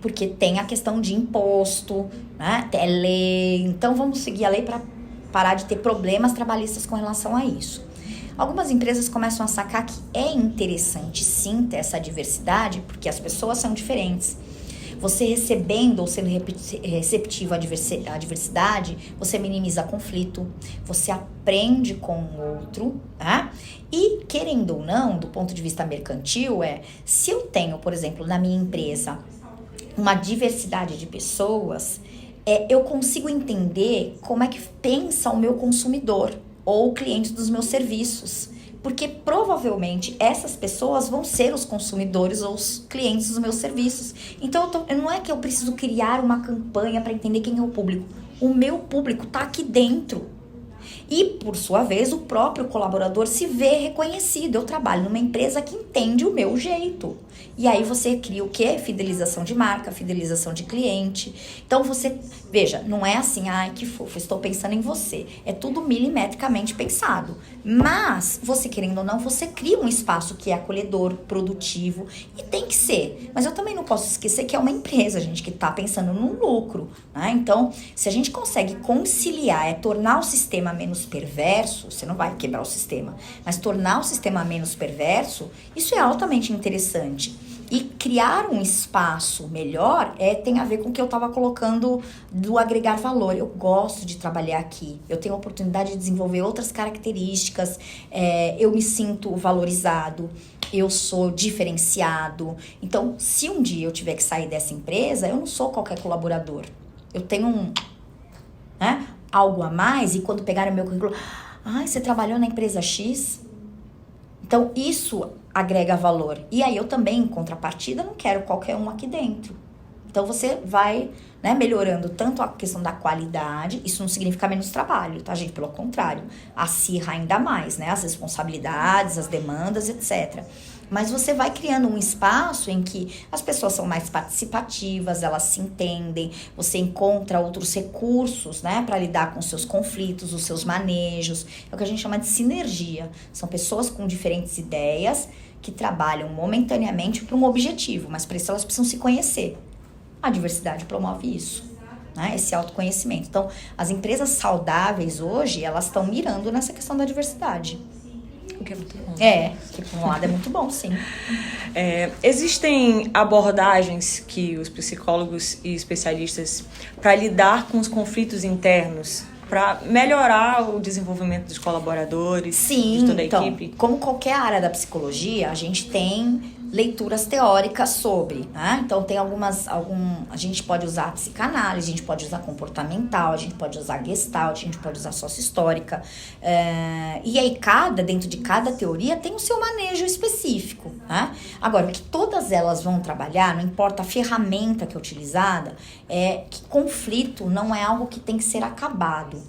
porque tem a questão de imposto, né? É lei, então vamos seguir a lei para parar de ter problemas trabalhistas com relação a isso. Algumas empresas começam a sacar que é interessante sim ter essa diversidade, porque as pessoas são diferentes. Você recebendo ou sendo receptivo à diversidade, você minimiza conflito, você aprende com o outro, tá? E, querendo ou não, do ponto de vista mercantil, se eu tenho, por exemplo, na minha empresa, uma diversidade de pessoas, eu consigo entender como é que pensa o meu consumidor ou o cliente dos meus serviços. Porque provavelmente essas pessoas vão ser os consumidores ou os clientes dos meus serviços. Então, não é que eu preciso criar uma campanha para entender quem é o público. O meu público está aqui dentro. E, por sua vez, o próprio colaborador se vê reconhecido. Eu trabalho numa empresa que entende o meu jeito. E aí você cria o quê? Fidelização de marca, fidelização de cliente. Então você, veja, não é assim, ai que fofo, estou pensando em você. É tudo milimetricamente pensado. Mas, você querendo ou não, você cria um espaço que é acolhedor, produtivo, e tem que ser. Mas eu também não posso esquecer que é uma empresa, gente, que está pensando no lucro, né? Então, se a gente consegue conciliar, tornar o sistema menos perverso, você não vai quebrar o sistema, mas tornar o sistema menos perverso, isso é altamente interessante. E criar um espaço melhor tem a ver com o que eu estava colocando do agregar valor. Eu gosto de trabalhar aqui. Eu tenho a oportunidade de desenvolver outras características. Eu me sinto valorizado. Eu sou diferenciado. Então, se um dia eu tiver que sair dessa empresa, eu não sou qualquer colaborador. Eu tenho algo a mais. E quando pegarem o meu currículo... você trabalhou na empresa X? Então, isso agrega valor. E aí eu também, em contrapartida, não quero qualquer um aqui dentro. Então, você vai melhorando tanto a questão da qualidade. Isso não significa menos trabalho, tá, gente? Pelo contrário, acirra ainda mais, as responsabilidades, as demandas, etc. Mas você vai criando um espaço em que as pessoas são mais participativas, elas se entendem, você encontra outros recursos, para lidar com os seus conflitos, os seus manejos. É o que a gente chama de sinergia. São pessoas com diferentes ideias que trabalham momentaneamente para um objetivo, mas para isso elas precisam se conhecer. A diversidade promove isso, esse autoconhecimento. Então, as empresas saudáveis hoje, elas estão mirando nessa questão da diversidade. O que é muito bom. Que por um lado é muito bom, sim. Existem abordagens que os psicólogos e especialistas para lidar com os conflitos internos, para melhorar o desenvolvimento dos colaboradores, de toda a equipe? Como qualquer área da psicologia, a gente tem leituras teóricas sobre, Então tem a gente pode usar psicanálise, a gente pode usar comportamental, a gente pode usar gestalt, a gente pode usar sócio-histórica, e aí dentro de cada teoria tem o seu manejo específico, Agora, o que todas elas vão trabalhar, não importa a ferramenta que é utilizada, é que conflito não é algo que tem que ser acabado.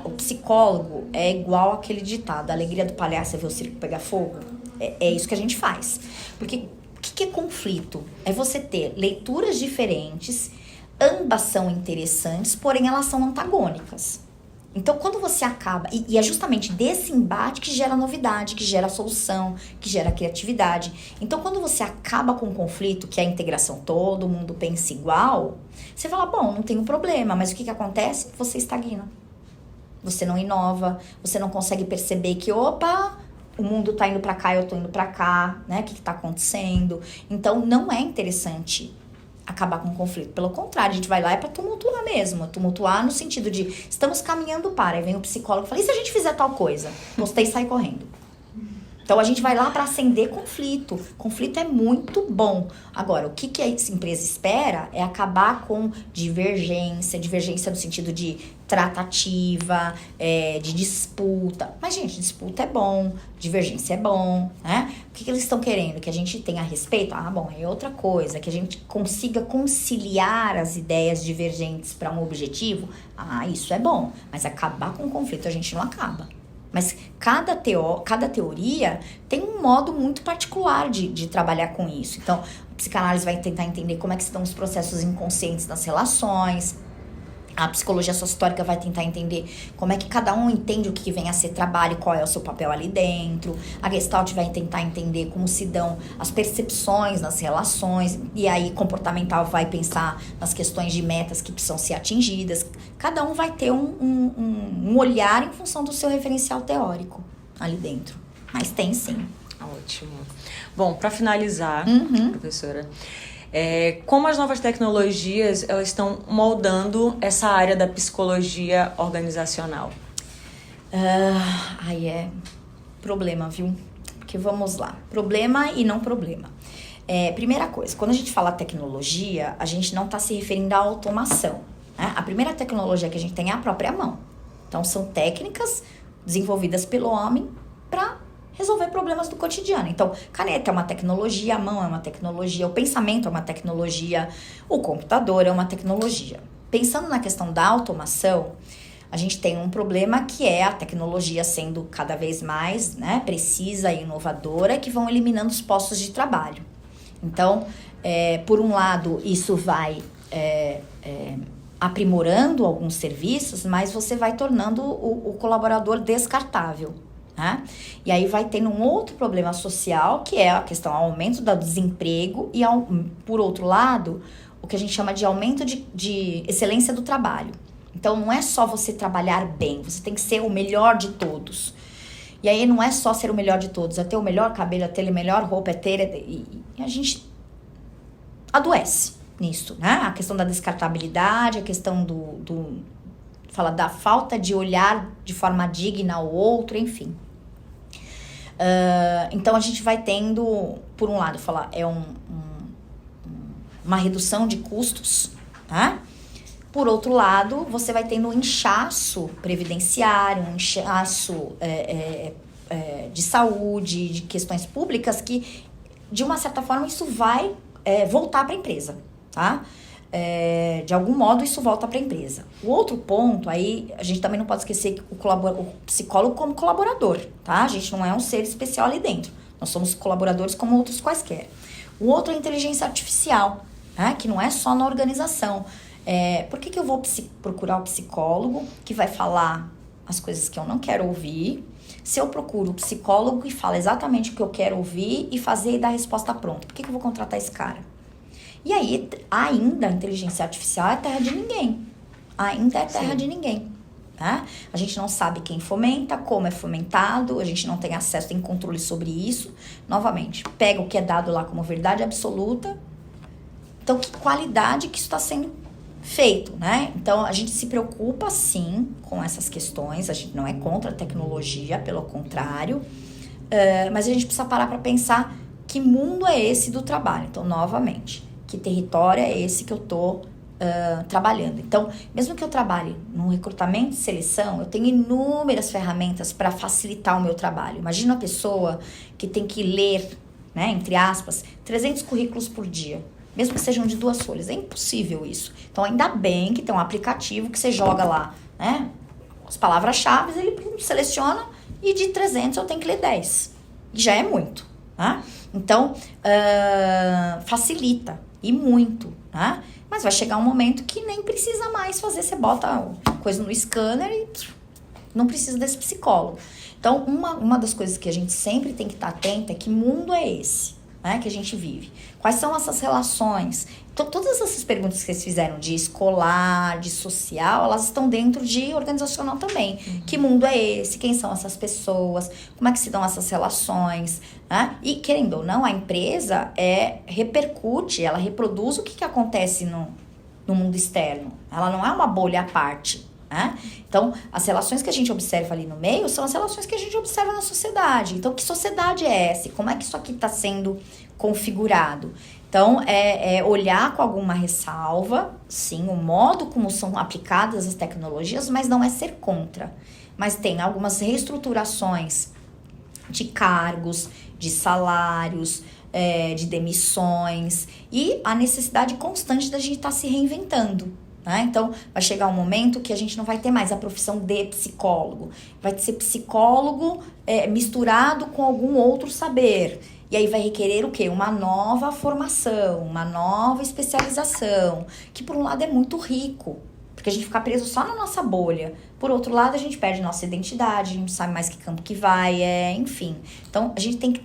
O psicólogo é igual aquele ditado, a alegria do palhaço é ver o circo pegar fogo. É isso que a gente faz. Porque o que é conflito? É você ter leituras diferentes, ambas são interessantes, porém elas são antagônicas. Então, quando você acaba... E é justamente desse embate que gera novidade, que gera solução, que gera criatividade. Então, quando você acaba com o conflito, que é a integração, todo mundo pensa igual, você fala, bom, não tem um problema, mas o que acontece? Você estagna. Você não inova, você não consegue perceber que, o mundo tá indo pra cá, eu tô indo pra cá, O que tá acontecendo? Então, não é interessante acabar com o conflito. Pelo contrário, a gente vai lá pra tumultuar mesmo. Tumultuar no sentido de, estamos caminhando para. Aí vem o psicólogo e fala, e se a gente fizer tal coisa? Postei e sai correndo. Então, a gente vai lá para acender conflito. Conflito é muito bom. Agora, o que a empresa espera é acabar com divergência no sentido de tratativa, de disputa. Mas, gente, disputa é bom, divergência é bom, O que eles estão querendo? Que a gente tenha respeito? É outra coisa. Que a gente consiga conciliar as ideias divergentes para um objetivo? Isso é bom. Mas acabar com o conflito a gente não acaba. Mas cada teoria tem um modo muito particular de trabalhar com isso. Então, o psicanálise vai tentar entender como é que estão os processos inconscientes nas relações. A psicologia sociohistórica vai tentar entender como é que cada um entende o que vem a ser trabalho, qual é o seu papel ali dentro. A Gestalt vai tentar entender como se dão as percepções nas relações. E aí, comportamental vai pensar nas questões de metas que precisam ser atingidas. Cada um vai ter um olhar em função do seu referencial teórico ali dentro. Mas tem sim. Ótimo. Bom, para finalizar, professora... como as novas tecnologias elas estão moldando essa área da psicologia organizacional? Aí é problema, viu? Porque vamos lá. Problema e não problema. Primeira coisa, quando a gente fala tecnologia, a gente não está se referindo à automação. Né? A primeira tecnologia que a gente tem é a própria mão. Então, são técnicas desenvolvidas pelo homem para resolver problemas do cotidiano. Então, caneta é uma tecnologia, a mão é uma tecnologia, o pensamento é uma tecnologia, o computador é uma tecnologia. Pensando na questão da automação, a gente tem um problema que é a tecnologia sendo cada vez mais, né, precisa e inovadora, que vão eliminando os postos de trabalho. Então, por um lado, isso vai aprimorando alguns serviços, mas você vai tornando o colaborador descartável. Né? E aí vai tendo um outro problema social, que é a questão do aumento do desemprego e, por outro lado, o que a gente chama de aumento de excelência do trabalho. Então, não é só você trabalhar bem, você tem que ser o melhor de todos. E aí não é só ser o melhor de todos, é ter o melhor cabelo, é ter a melhor roupa, e a gente adoece nisso, né? A questão da descartabilidade, a questão fala da falta de olhar de forma digna ao outro, enfim. Então a gente vai tendo, por um lado, uma redução de custos, tá? Por outro lado, você vai tendo um inchaço previdenciário, um inchaço de saúde, de questões públicas, que, de uma certa forma, isso vai voltar para a empresa, tá? De algum modo isso volta para a empresa. O outro ponto aí, a gente também não pode esquecer o psicólogo como colaborador, tá? A gente não é um ser especial ali dentro. Nós somos colaboradores como outros quaisquer. O outro é a inteligência artificial, né? Que não é só na organização. Por que eu vou procurar o psicólogo que vai falar as coisas que eu não quero ouvir, se eu procuro o psicólogo que fala exatamente o que eu quero ouvir e fazer e dar a resposta pronta? Por que eu vou contratar esse cara? E aí, ainda a inteligência artificial é terra de ninguém. Ainda é terra de ninguém. Tá? A gente não sabe quem fomenta, como é fomentado, a gente não tem acesso, tem controle sobre isso. Novamente, pega o que é dado lá como verdade absoluta. Então, que qualidade que isso está sendo feito, né? Então, a gente se preocupa, sim, com essas questões. A gente não é contra a tecnologia, pelo contrário. Mas a gente precisa parar para pensar que mundo é esse do trabalho. Então, novamente, que território é esse que eu estou trabalhando. Então, mesmo que eu trabalhe no recrutamento e seleção, eu tenho inúmeras ferramentas para facilitar o meu trabalho. Imagina uma pessoa que tem que ler, né, entre aspas, 300 currículos por dia, mesmo que sejam de 2 folhas. É impossível isso. Então, ainda bem que tem um aplicativo que você joga lá, né, as palavras-chave, ele seleciona e de 300 eu tenho que ler 10. Já é muito, tá? Então, facilita. E muito, né? Mas vai chegar um momento que nem precisa mais fazer. Você bota coisa no scanner e não precisa desse psicólogo. Então, uma das coisas que a gente sempre tem que estar atenta é que mundo é esse, né, que a gente vive. Quais são essas relações? Então, todas essas perguntas que vocês fizeram de escolar, de social, elas estão dentro de organizacional também. Que mundo é esse? Quem são essas pessoas? Como é que se dão essas relações? Né? E, querendo ou não, a empresa repercute, ela reproduz o que acontece no mundo externo. Ela não é uma bolha à parte. Né? Então, as relações que a gente observa ali no meio são as relações que a gente observa na sociedade. Então, que sociedade é essa? Como é que isso aqui está sendo configurado? Então, olhar com alguma ressalva, sim, o modo como são aplicadas as tecnologias, mas não é ser contra. Mas tem algumas reestruturações de cargos, de salários, de demissões e a necessidade constante da gente estar se reinventando. Né? Então, vai chegar um momento que a gente não vai ter mais a profissão de psicólogo. Vai ser psicólogo misturado com algum outro saber. E aí vai requerer o quê? Uma nova formação, uma nova especialização, que por um lado é muito rico, porque a gente fica preso só na nossa bolha. Por outro lado, a gente perde nossa identidade, a gente sabe mais que campo que vai, enfim. Então, a gente tem que...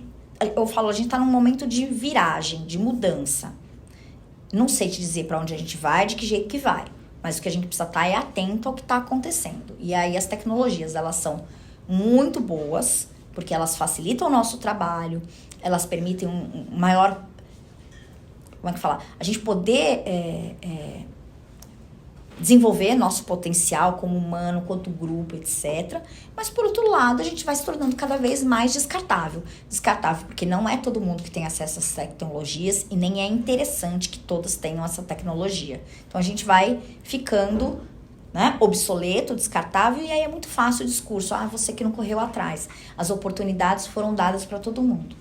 Eu falo, a gente tá num momento de viragem, de mudança. Não sei te dizer para onde a gente vai, de que jeito que vai. Mas o que a gente precisa estar é atento ao que está acontecendo. E aí as tecnologias, elas são muito boas, porque elas facilitam o nosso trabalho, elas permitem um maior... Como é que fala? A gente poder desenvolver nosso potencial como humano, quanto grupo, etc. Mas, por outro lado, a gente vai se tornando cada vez mais descartável. Descartável porque não é todo mundo que tem acesso a essas tecnologias e nem é interessante que todos tenham essa tecnologia. Então, a gente vai ficando, né, obsoleto, descartável, e aí é muito fácil o discurso. Você que não correu atrás. As oportunidades foram dadas para todo mundo.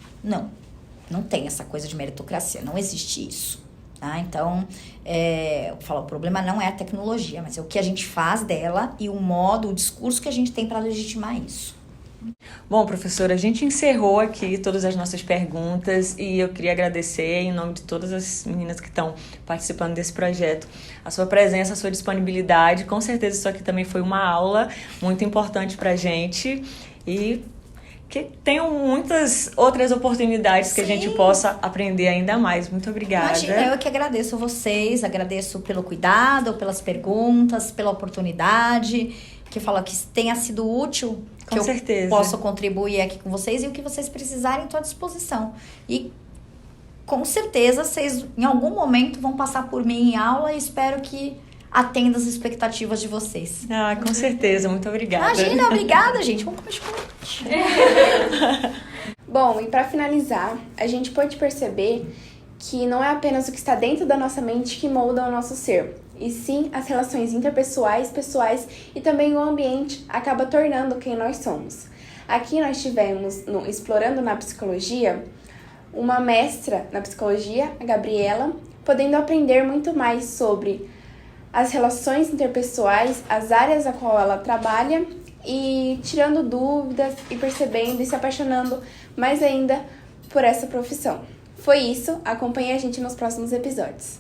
Não tem essa coisa de meritocracia, não existe isso. Tá? Então, eu falo, o problema não é a tecnologia, mas é o que a gente faz dela e o modo, o discurso que a gente tem para legitimar isso. Bom, professora, a gente encerrou aqui todas as nossas perguntas e eu queria agradecer, em nome de todas as meninas que estão participando desse projeto, a sua presença, a sua disponibilidade. Com certeza isso aqui também foi uma aula muito importante para a gente e que tenham muitas outras oportunidades que a gente possa aprender ainda mais. Muito obrigada. Imagina, eu que agradeço vocês, agradeço pelo cuidado, pelas perguntas, pela oportunidade, que fala que tenha sido útil, que certeza. Eu possa contribuir aqui com vocês e o que vocês precisarem, estou à disposição. E com certeza vocês em algum momento vão passar por mim em aula e espero que atenda as expectativas de vocês. Com certeza. Muito obrigada. Imagina, obrigada, gente. Vamos comer chocolate. Bom, e para finalizar, a gente pode perceber que não é apenas o que está dentro da nossa mente que molda o nosso ser, e sim as relações interpessoais, pessoais e também o ambiente acaba tornando quem nós somos. Aqui nós tivemos, Explorando na Psicologia, uma mestra na psicologia, a Gabriela, podendo aprender muito mais sobre as relações interpessoais, as áreas a qual ela trabalha e tirando dúvidas e percebendo e se apaixonando mais ainda por essa profissão. Foi isso, acompanhe a gente nos próximos episódios.